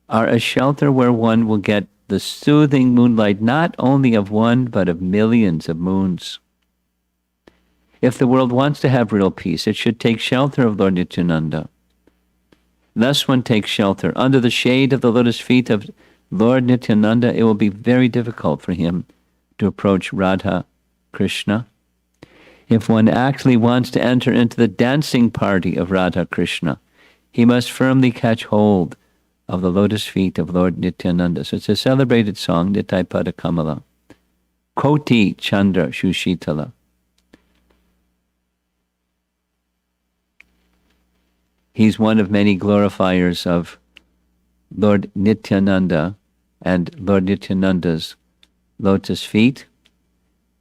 are a shelter where one will get the soothing moonlight not only of one but of millions of moons. If the world wants to have real peace, it should take shelter of Lord Nityananda. Thus one takes shelter under the shade of the lotus feet of Lord Nityananda. It will be very difficult for him to approach Radha Krishna. If one actually wants to enter into the dancing party of Radha Krishna, he must firmly catch hold of the lotus feet of Lord Nityananda. So it's a celebrated song, Nitai Pada Kamala. Koti Chandra Shushitala. He's one of many glorifiers of Lord Nityananda and Lord Nityananda's lotus feet.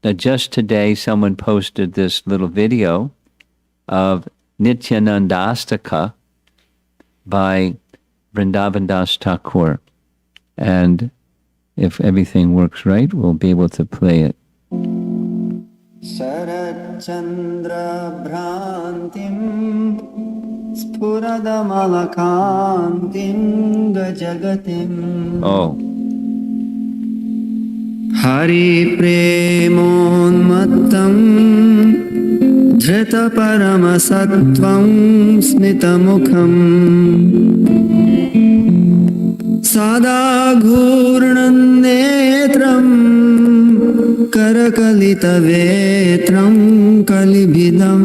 Now just today someone posted this little video of Nityanandastaka by Vrindavan Das Thakur. And if everything works right, we'll be able to play it. Sharat Chandra Bhrantim Spuradamalakantim Gajagatim. Oh. Hari Premonmattam Dhrita Paramasattvam Smitamukham Sada Ghurnam Netram Karakalita Vetram Kalibhidam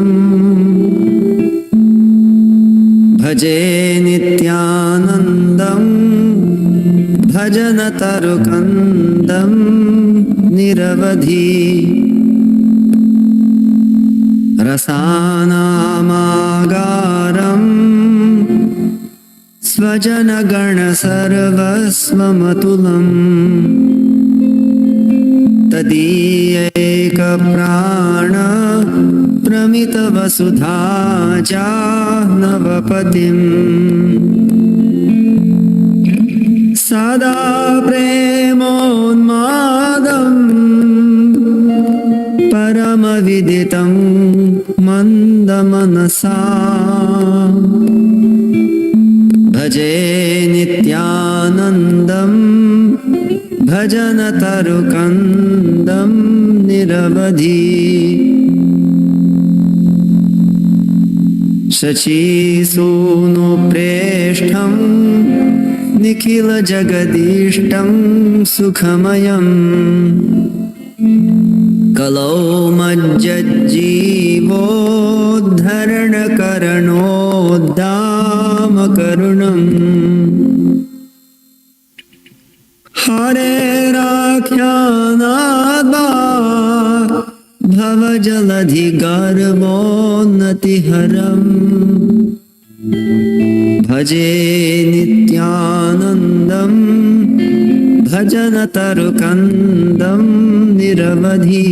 Bhaje Nityanandam Bhajana Tarukandam Niravadhi Rasanamagaram Svajanagana Sarvasvamatulam Tadiyeka Prana Pramita Vasudha Jahnavapatim Sada Premonmadam Paramaviditam Mandamanasa Bhaje Nityanandam Bhajana Tarukandam Niravadhi Shachi Sunu Preshtham Nikhila Jagadishtam Sukhamayam Kalau Majjajjivo Dharana Karanodama Karunam Hare Rakyanadva Bhava Jaladhi Garvonati Haram Bhaje Nityanandam Bhajana Tarukandam Niravadhi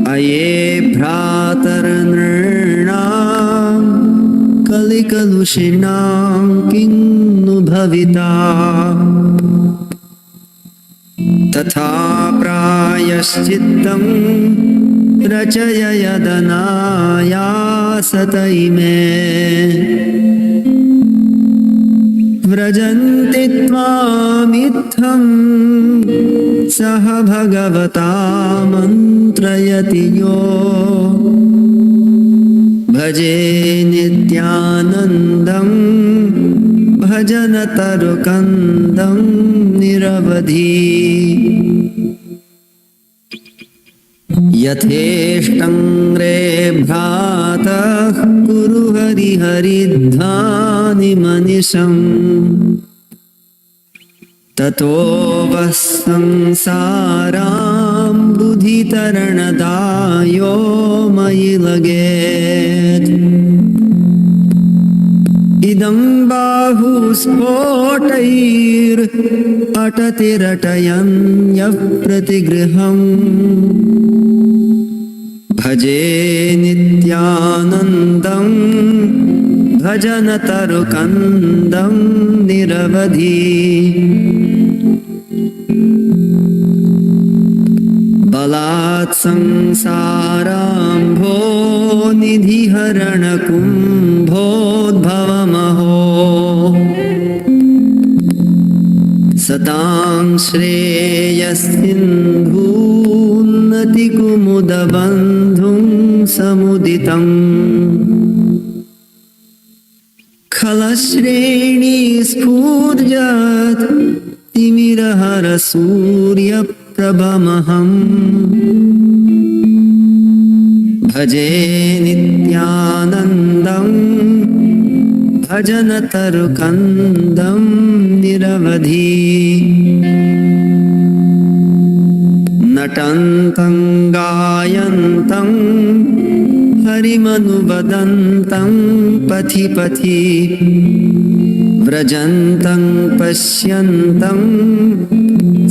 Aye Bhratarnirnam Kalikalushinam Kinnu Bhavita Tatha Prayaschittam Rachaya Yadanaya Sataime Vrajanti Tvamitham Saha Bhagavata Mantrayati Yo Bhaje Nityanandam Bhajana Tarukandam Niravadhi Yatheshtangre bhratah Guru Hari Haridhani Manisham Tato Vasamsaram Buddhi Taranadayo Mayi Laget Idam Bahu Spotair Atatiratayan Yapratigriham Bhaje Nityanandam Bhajana Tarukandam Niravadhi Balat Samsarambo Nidhiharana Kumbhodbhavamaho Satang Shreyasindhunati Kumudabandhum Samuditam Khalashreni Spurjat Timirahara Surya Prabhamaham Bhaje Nityanandam Bhajana Tarukandam Niravadhi Natantam Gayantam हरिमनुवदन्तं पथि पथि व्रजन्तं पश्यन्तं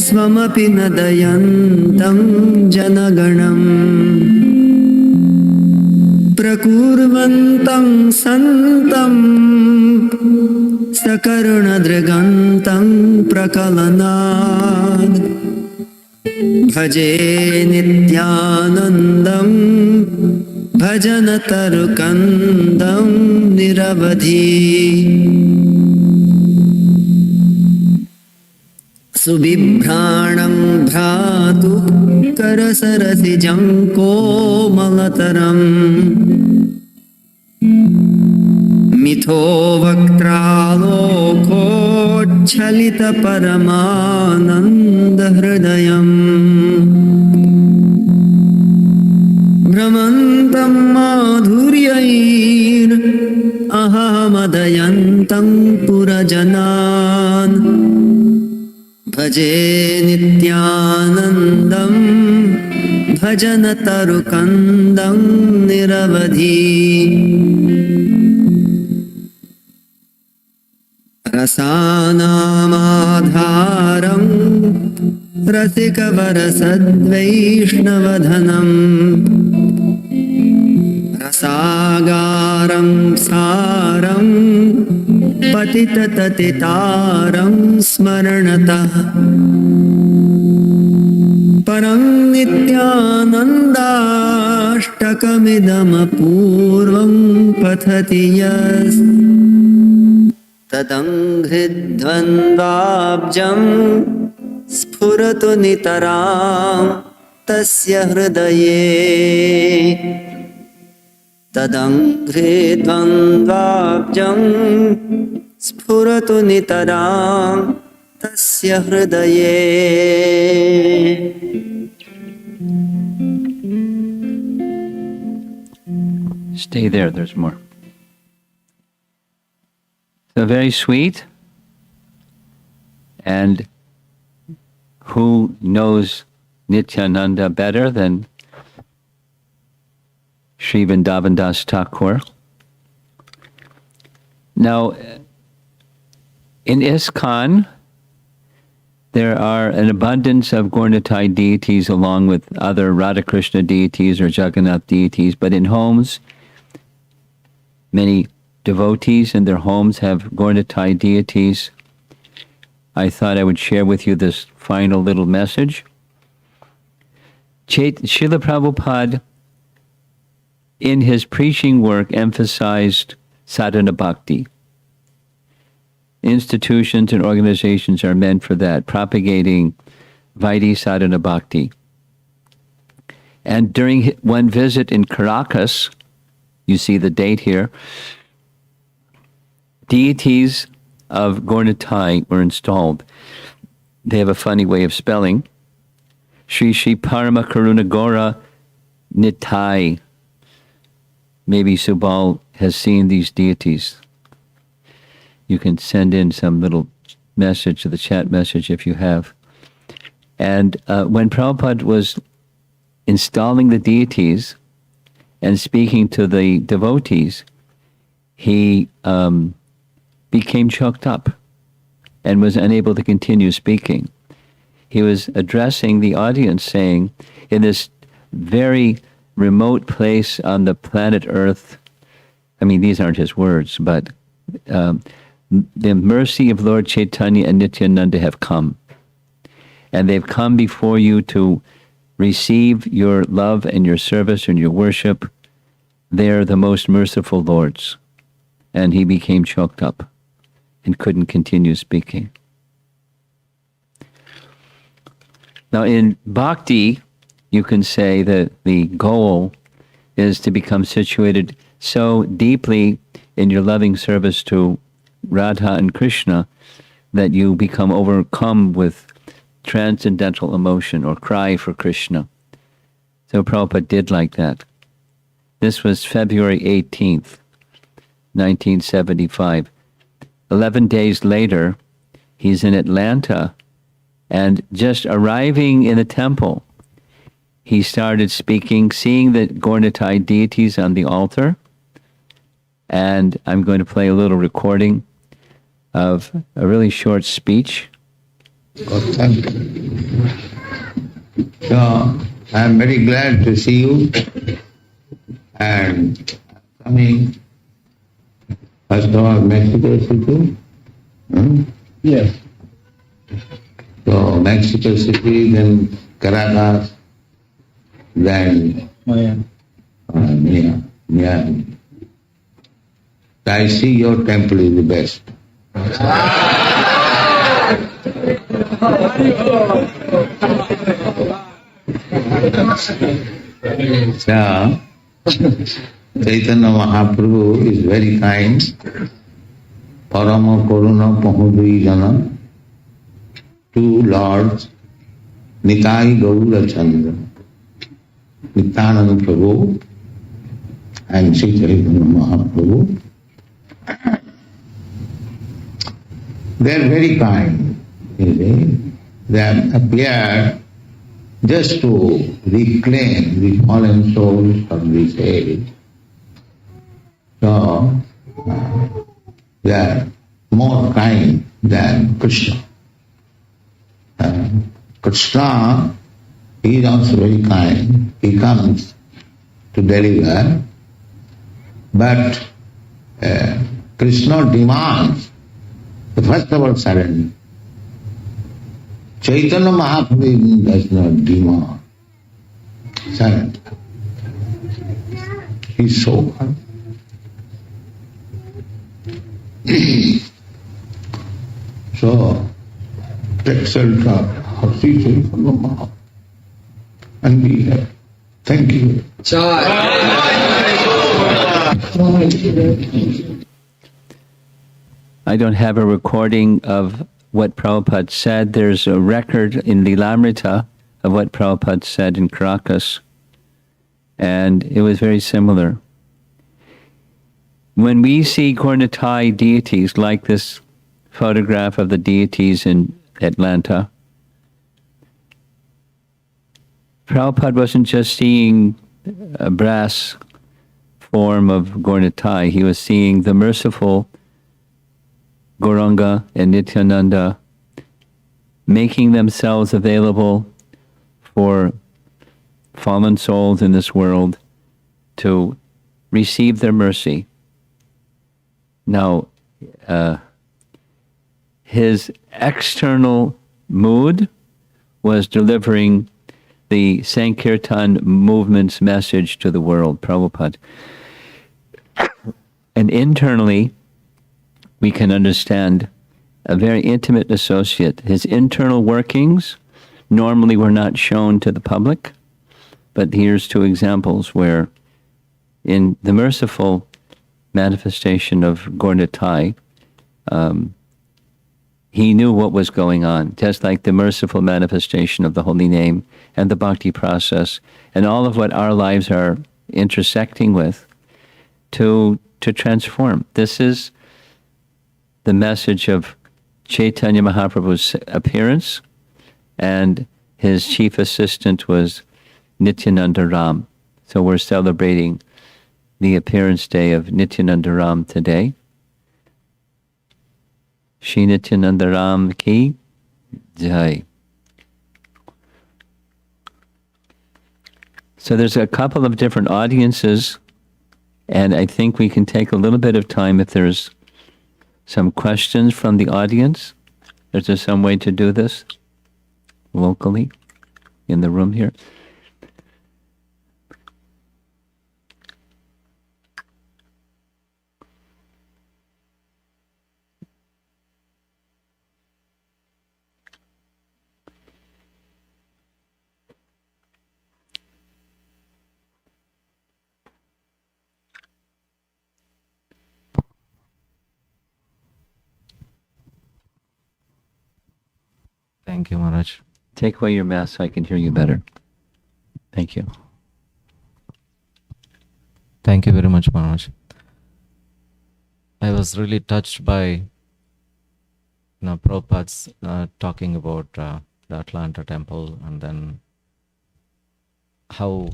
स्वमपि न दयन्तं जनगणम् प्रकुर्वन्तं सन्तं सकरुणदृगन्तं प्रकलनात् भजे नित्यानन्दं भजनतरुकन्दं निरवधि सुबिभ्राणं भ्रातुः करसरसिजं कोमलतरम् मिथो वक्त्रालोकोच्छलितपरमानन्दहृदयम् भ्रमन्तं माधुर्यैरहमदयन्तं पुरजनान् भजे नित्यानन्दं भजनतरुकन्दं निरवधि रसानामाधारं रसिकवरसद्वैष्णवधनं रसागारं सारं पतितततितारं स्मरणतः परं नित्यानन्दाष्टकमिदमपूर्वं पठति yes तदङ्घ्रिद्वन्द्वाब्जं स्फुरतु नितरां तस्य हृदये तदङ्घ्रिद्वन्द्वाब्जं स्फुरतु नितरां तस्य हृदये Stay there, there's more. So very sweet. And who knows Nityananda better than Sri Vrindavan Das Thakur? Now, in ISKCON, there are an abundance of Gauratai deities along with other Radhakrishna deities or Jagannath deities, but in homes, many devotees in their homes have Gauratai deities. I thought I would share with you this final little message. Srila Prabhupada, in his preaching work, emphasized sadhana bhakti. Institutions and organizations are meant for that, propagating Vaidhi sadhana bhakti. And during one visit in Caracas, you see the date here, deities of Gauratai were installed. They have a funny way of spelling. Shri Shri Parama Karuna Gaura Nitai. Maybe Subal has seen these deities. You can send in some little message to the chat message if you have. And when Prabhupada was installing the deities and speaking to the devotees, he became choked up and was unable to continue speaking. He was addressing the audience saying, in this very remote place on the planet Earth, I mean, these aren't his words, but the mercy of Lord Chaitanya and Nityananda have come. And they've come before you to receive your love and your service and your worship. They're the most merciful lords. And he became choked up and couldn't continue speaking. Now in bhakti, you can say that the goal is to become situated so deeply in your loving service to Radha and Krishna that you become overcome with transcendental emotion or cry for Krishna. So Prabhupada did like that. This was February 18th, 1975. 11 days later, he's in Atlanta, and just arriving in the temple, he started speaking, seeing the Gaur-Nitai deities on the altar. And I'm going to play a little recording of a really short speech. Oh, thank you. So, I'm very glad to see you and coming first of all Mexico City. Yes. So Mexico City, then Caracas, then Miami. I see your temple is the best. So, Chaitanya Mahaprabhu is very kind. Parama Karuna Pahudri Jana. Two lords, Nitai Gaura Chandra, Nityananda Prabhu and Sri Chaitanya Mahaprabhu. They are very kind. They have appeared just to reclaim the fallen souls of this age. So, they are more kind than Krishna. Krishna, he is also very kind. He comes to deliver, but Krishna demands the first of all surrender. Chaitanya Mahaprabhu does not demand surrender. He is so kind. So, take shelter of Sri Chaitanya Mahaprabhu and be happy. Thank you. I don't have a recording of what Prabhupada said. There's a record in Lilamrita of what Prabhupada said in Caracas, and it was very similar. When we see Gaur-Nitai deities, like this photograph of the deities in Atlanta, Prabhupada wasn't just seeing a brass form of Gaur-Nitai, he was seeing the merciful Gauranga and Nityananda making themselves available for fallen souls in this world to receive their mercy. Now, his external mood was delivering the Sankirtan movement's message to the world, Prabhupada. And internally, we can understand a very intimate associate. His internal workings normally were not shown to the public, but here's two examples where in the merciful manifestation of Gaur-Nitai, he knew what was going on, just like the merciful manifestation of the holy name and the bhakti process and all of what our lives are intersecting with to transform. This is the message of Chaitanya Mahaprabhu's appearance, and his chief assistant was Nityananda Ram. So we're celebrating the appearance day of Nityananda Ram today. Shri Nityananda Ram ki jai. So there's a couple of different audiences, and I think we can take a little bit of time if there's some questions from the audience. Is there some way to do this locally in the room here? Thank you, Maharaj. Take away your mask so I can hear you better. Thank you. Thank you very much, Maharaj. I was really touched by Prabhupada's talking about the Atlanta temple, and then how,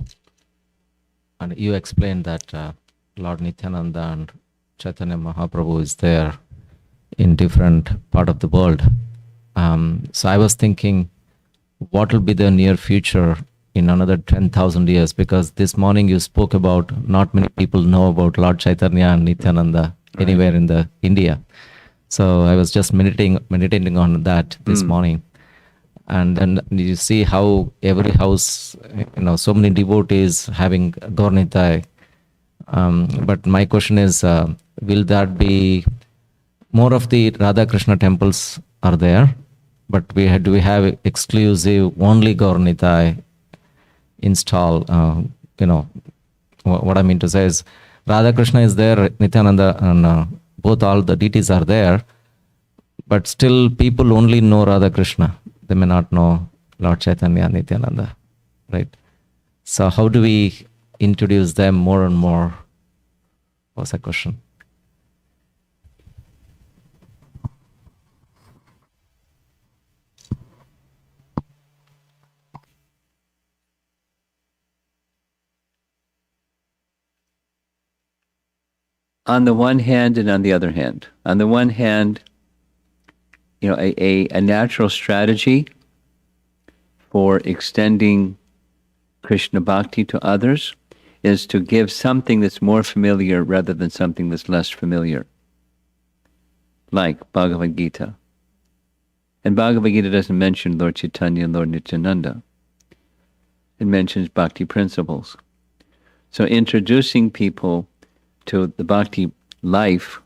and you explained that Lord Nityananda and Chaitanya Mahaprabhu is there in different part of the world. So I was thinking, what will be the near future in another 10,000 years? Because this morning you spoke about not many people know about Lord Chaitanya and Nityananda anywhere in the India. So I was just meditating on that this morning. And then you see how every house, so many devotees having Gaurnitai. But my question is, will that be more of the Radha Krishna temples are there, but do we have exclusive only Gaurnitai install? What I mean to say is, Radha Krishna is there, Nityananda, and both all the deities are there, but still people only know Radha Krishna. They may not know Lord Chaitanya and Nityananda, right? So how do we introduce them more and more? Was a question. On the one hand and on the other hand. On the one hand, a natural strategy for extending Krishna Bhakti to others is to give something that's more familiar rather than something that's less familiar. Like Bhagavad Gita. And Bhagavad Gita doesn't mention Lord Chaitanya and Lord Nityananda. It mentions Bhakti principles. So introducing people to the Bhakti life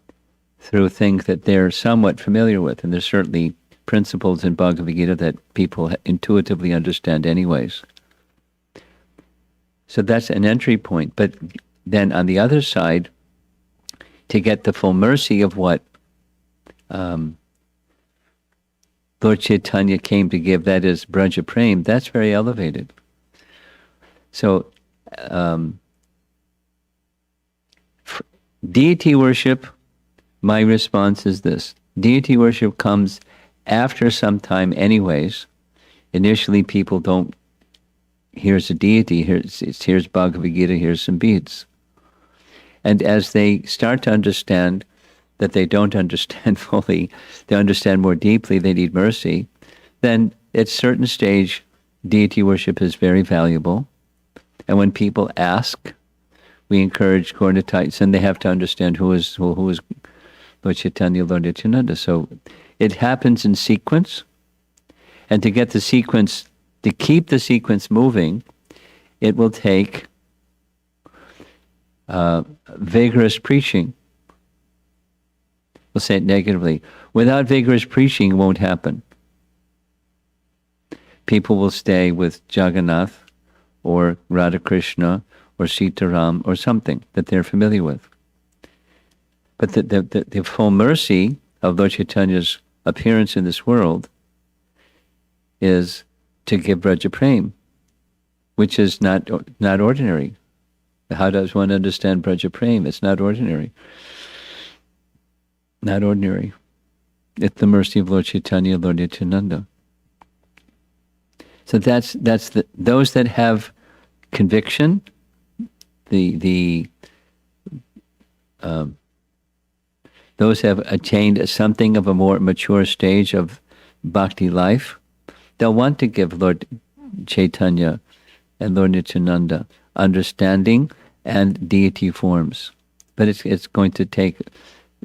through things that they're somewhat familiar with, and there's certainly principles in Bhagavad Gita that people intuitively understand anyways. So that's an entry point. But then on the other side, to get the full mercy of what Lord Chaitanya came to give, that is Braja Prem, that's very elevated. So deity worship, my response is this. Deity worship comes after some time anyways. Initially people don't, here's a deity, here's Bhagavad Gita, here's some beads. And as they start to understand that they don't understand fully, they understand more deeply, they need mercy, then at a certain stage, deity worship is very valuable. And when people ask, we encourage Gaurnitais, and they have to understand who is Lord Chaitanya, Lord Nityananda. So it happens in sequence, and to get the sequence, to keep the sequence moving, it will take vigorous preaching. We'll say it negatively. Without vigorous preaching, it won't happen. People will stay with Jagannath or Radha Krishna or Sitaram or something that they're familiar with. But the full mercy of Lord Chaitanya's appearance in this world is to give Braja Prem, which is not ordinary. How does one understand Braja Prem? It's not ordinary. Not ordinary. It's the mercy of Lord Chaitanya, Lord Nityananda. So that's those that have conviction, those have attained something of a more mature stage of bhakti life. They'll want to give Lord Chaitanya and Lord Nityananda understanding and deity forms. But it's going to take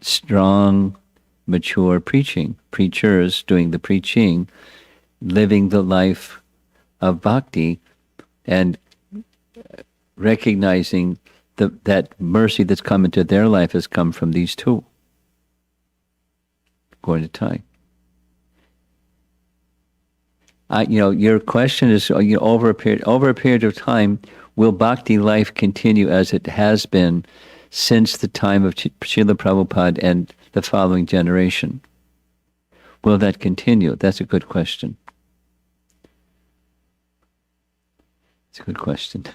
strong, mature preaching, preachers doing the preaching, living the life of bhakti, and recognizing that mercy that's come into their life has come from these two. Going to tie. Your question is, over a period of time, will bhakti life continue as it has been since the time of Srila Prabhupada and the following generation? Will that continue? That's a good question. It's a good question.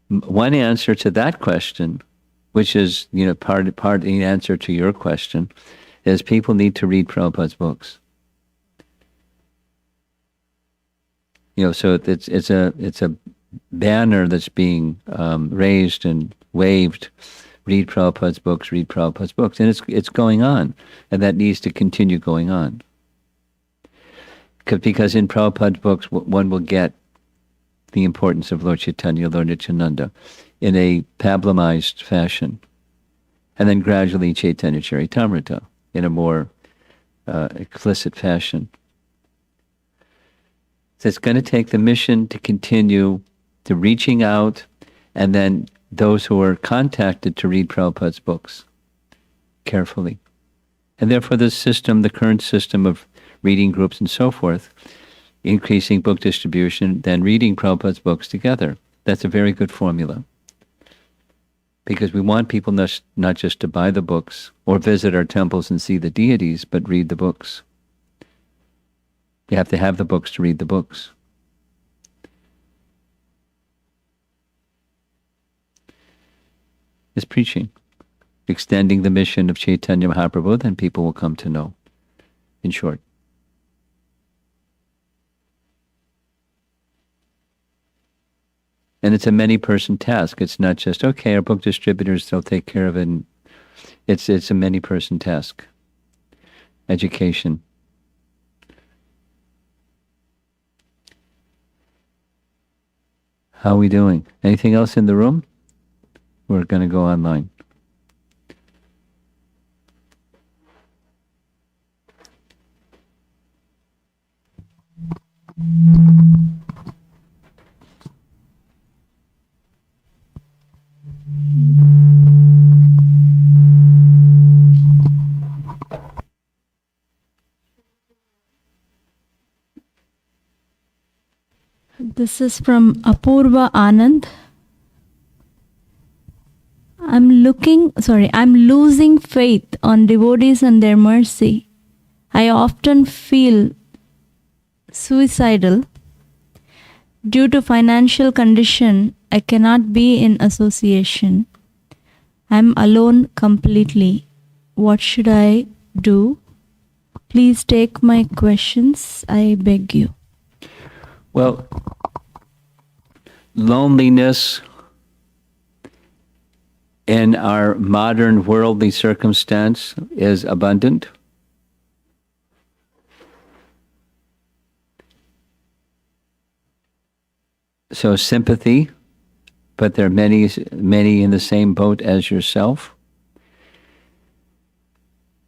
One answer to that question, which is part of the answer to your question, is people need to read Prabhupada's books. So it's a banner that's being raised and waved. Read Prabhupada's books, read Prabhupada's books. And it's going on. And that needs to continue going on. Because in Prabhupada's books, one will get the importance of Lord Chaitanya, Lord Nityananda, in a pablamized fashion. And then gradually Chaitanya Charitamrita in a more explicit fashion. So it's going to take the mission to continue to reaching out, and then those who are contacted to read Prabhupada's books carefully. And therefore the current system of reading groups and so forth, increasing book distribution, then reading Prabhupada's books together. That's a very good formula. Because we want people not just to buy the books or visit our temples and see the deities, but read the books. You have to have the books to read the books. Is preaching, extending the mission of Chaitanya Mahaprabhu, then people will come to know, in short. And it's a many-person task. It's not just, okay, our book distributors, they'll take care of it. And it's a many-person task. Education. How are we doing? Anything else in the room? We're going to go online. This is from Apurva Anand. I'm losing faith on devotees and their mercy. I often feel suicidal. Due to financial condition, I cannot be in association. I'm alone completely. What should I do? Please take my questions, I beg you. Well, loneliness in our modern worldly circumstance is abundant. So sympathy, but there are many in the same boat as yourself.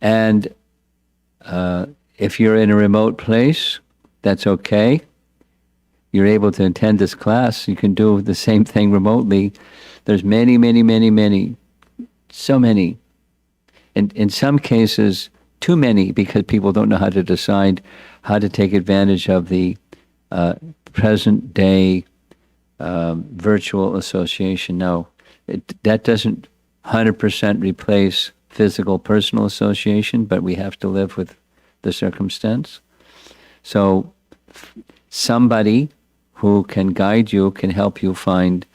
And if you're in a remote place, that's okay. You're able to attend this class, you can do the same thing remotely. There's many, so many. And in some cases, too many, because people don't know how to decide how to take advantage of the present day virtual association. No, that doesn't 100% replace physical personal association, but we have to live with the circumstance. So somebody who can guide you, can help you find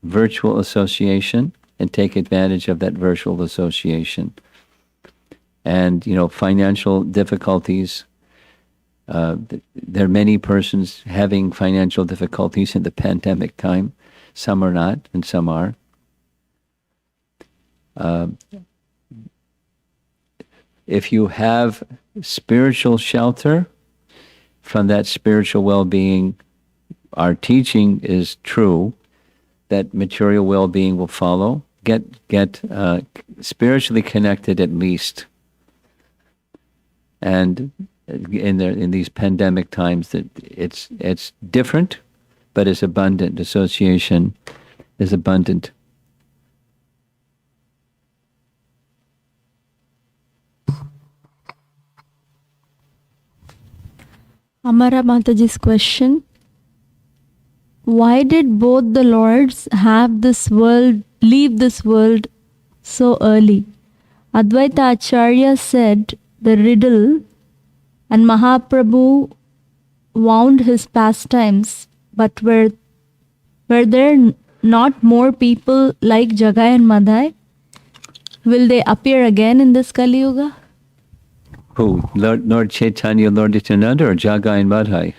virtual association and take advantage of that virtual association. And, financial difficulties, there are many persons having financial difficulties in the pandemic time. Some are not, and some are. If you have spiritual shelter from that spiritual well-being, our teaching is true, that material well-being will follow. Get spiritually connected at least. And in these pandemic times, that it's different, but it's abundant. Association is abundant. Amara Mataji's question: why did both the lords leave this world so early? Advaita Acharya said the riddle, and Mahaprabhu wound his pastimes, but were there not more people like Jagai and Madhai? Will they appear again in this Kali Yuga? Who? Lord Chaitanya, Lord Nityananda, or Jagai and Madhai?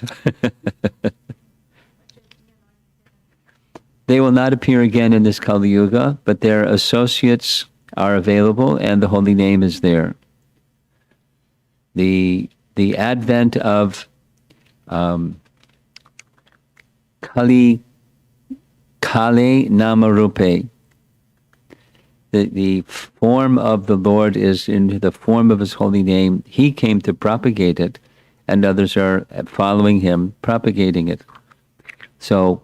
They will not appear again in this Kali Yuga, but their associates are available and the holy name is there. The advent of Kali Namarupe, the form of the Lord is in the form of his holy name. He came to propagate it, and others are following him, propagating it. So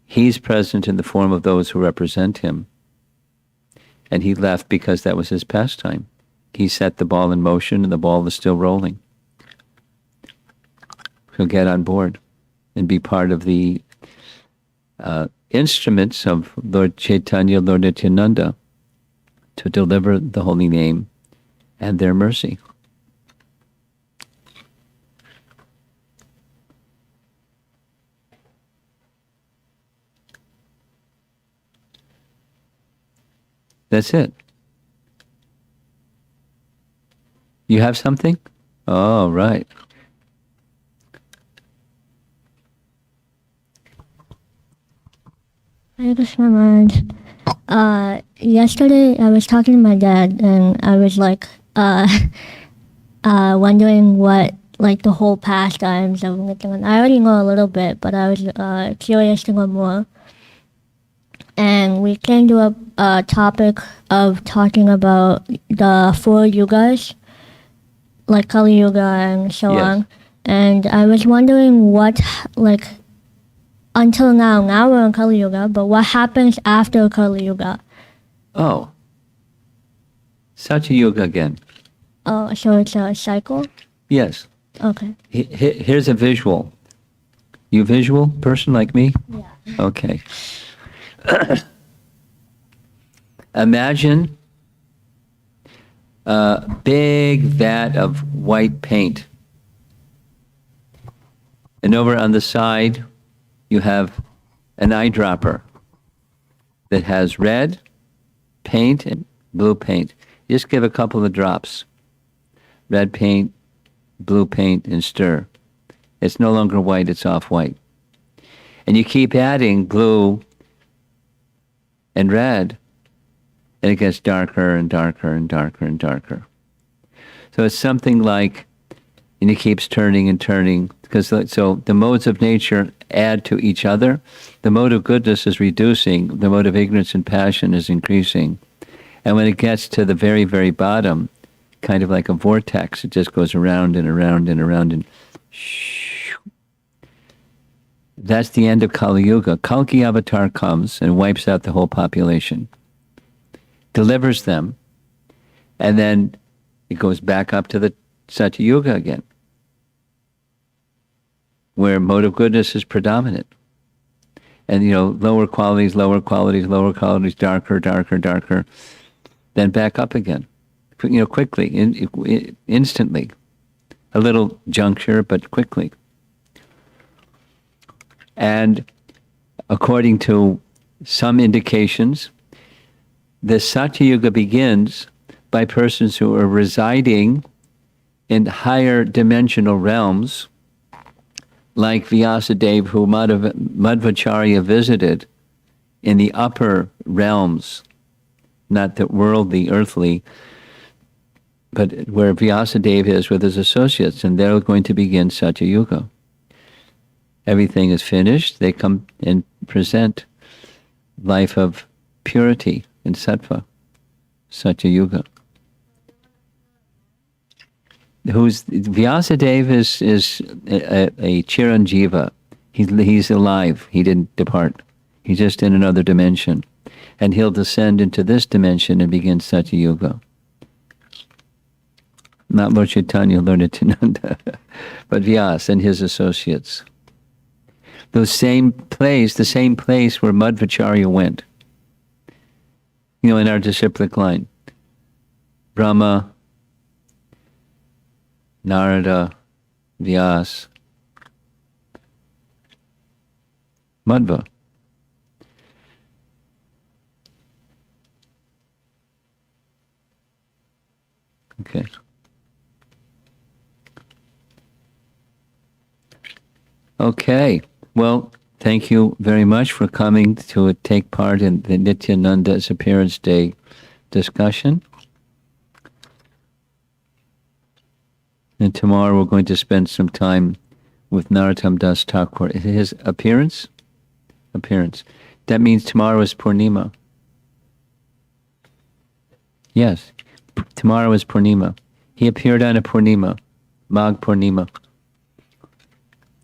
he's present in the form of those who represent him. And he left because that was his pastime. He set the ball in motion and the ball is still rolling. So get on board and be part of the instruments of Lord Chaitanya, Lord Nityananda, to deliver the holy name and their mercy. That's it. You have something? Oh, right. Hare Krishna Maharaj. Yesterday I was talking to my dad and I was like wondering what like the whole pastimes of Nityananda. I already know a little bit, but I was curious to know more. And we came to a topic of talking about the 4 yugas, like Kali Yuga and so Yes. on. And I was wondering what, like, until now we're in Kali Yuga, but what happens after Kali Yuga? Oh. Satya Yuga again. Oh, so it's a cycle? Yes. Okay. Here's a visual. You visual person like me? Yeah. Okay. Imagine a big vat of white paint. And over on the side, you have an eyedropper that has red paint and blue paint. Just give a couple of drops. Red paint, blue paint, and stir. It's no longer white, it's off-white. And you keep adding blue and red, and it gets darker and darker and darker and darker. So it's something like, and it keeps turning and turning, because so the modes of nature add to each other. The mode of goodness is reducing, the mode of ignorance and passion is increasing. And when it gets to the very, very bottom, kind of like a vortex, it just goes around and around and around and that's the end of Kali Yuga. Kalki Avatar comes and wipes out the whole population, delivers them, and then it goes back up to the Satya Yuga again, where mode of goodness is predominant. And, lower qualities, darker, darker, darker, then back up again, quickly, instantly. A little juncture, but quickly. And according to some indications, the Satya Yuga begins by persons who are residing in higher dimensional realms, like Vyasadeva, who Madhvacharya visited in the upper realms, not the worldly, earthly, but where Vyasadeva is with his associates, and they're going to begin Satya Yuga. Everything is finished, they come and present life of purity in Sattva, Satya Yuga. Vyasadeva is a Chiranjiva. He's alive. He didn't depart. He's just in another dimension. And he'll descend into this dimension and begin Satya Yuga. Not Lord Chaitanya, Lord Nityananda, but Vyas and his associates. The same place where Madhvacharya went. In our disciplic line. Brahma, Narada, Vyas, Madhva. Okay. Okay. Well, Thank you very much for coming to take part in the Nityananda's Appearance Day discussion. And tomorrow we're going to spend some time with Narottam Das Thakur. His appearance? Appearance. That means tomorrow is Purnima. Yes, tomorrow is Purnima. He appeared on a Purnima, Magh Purnima.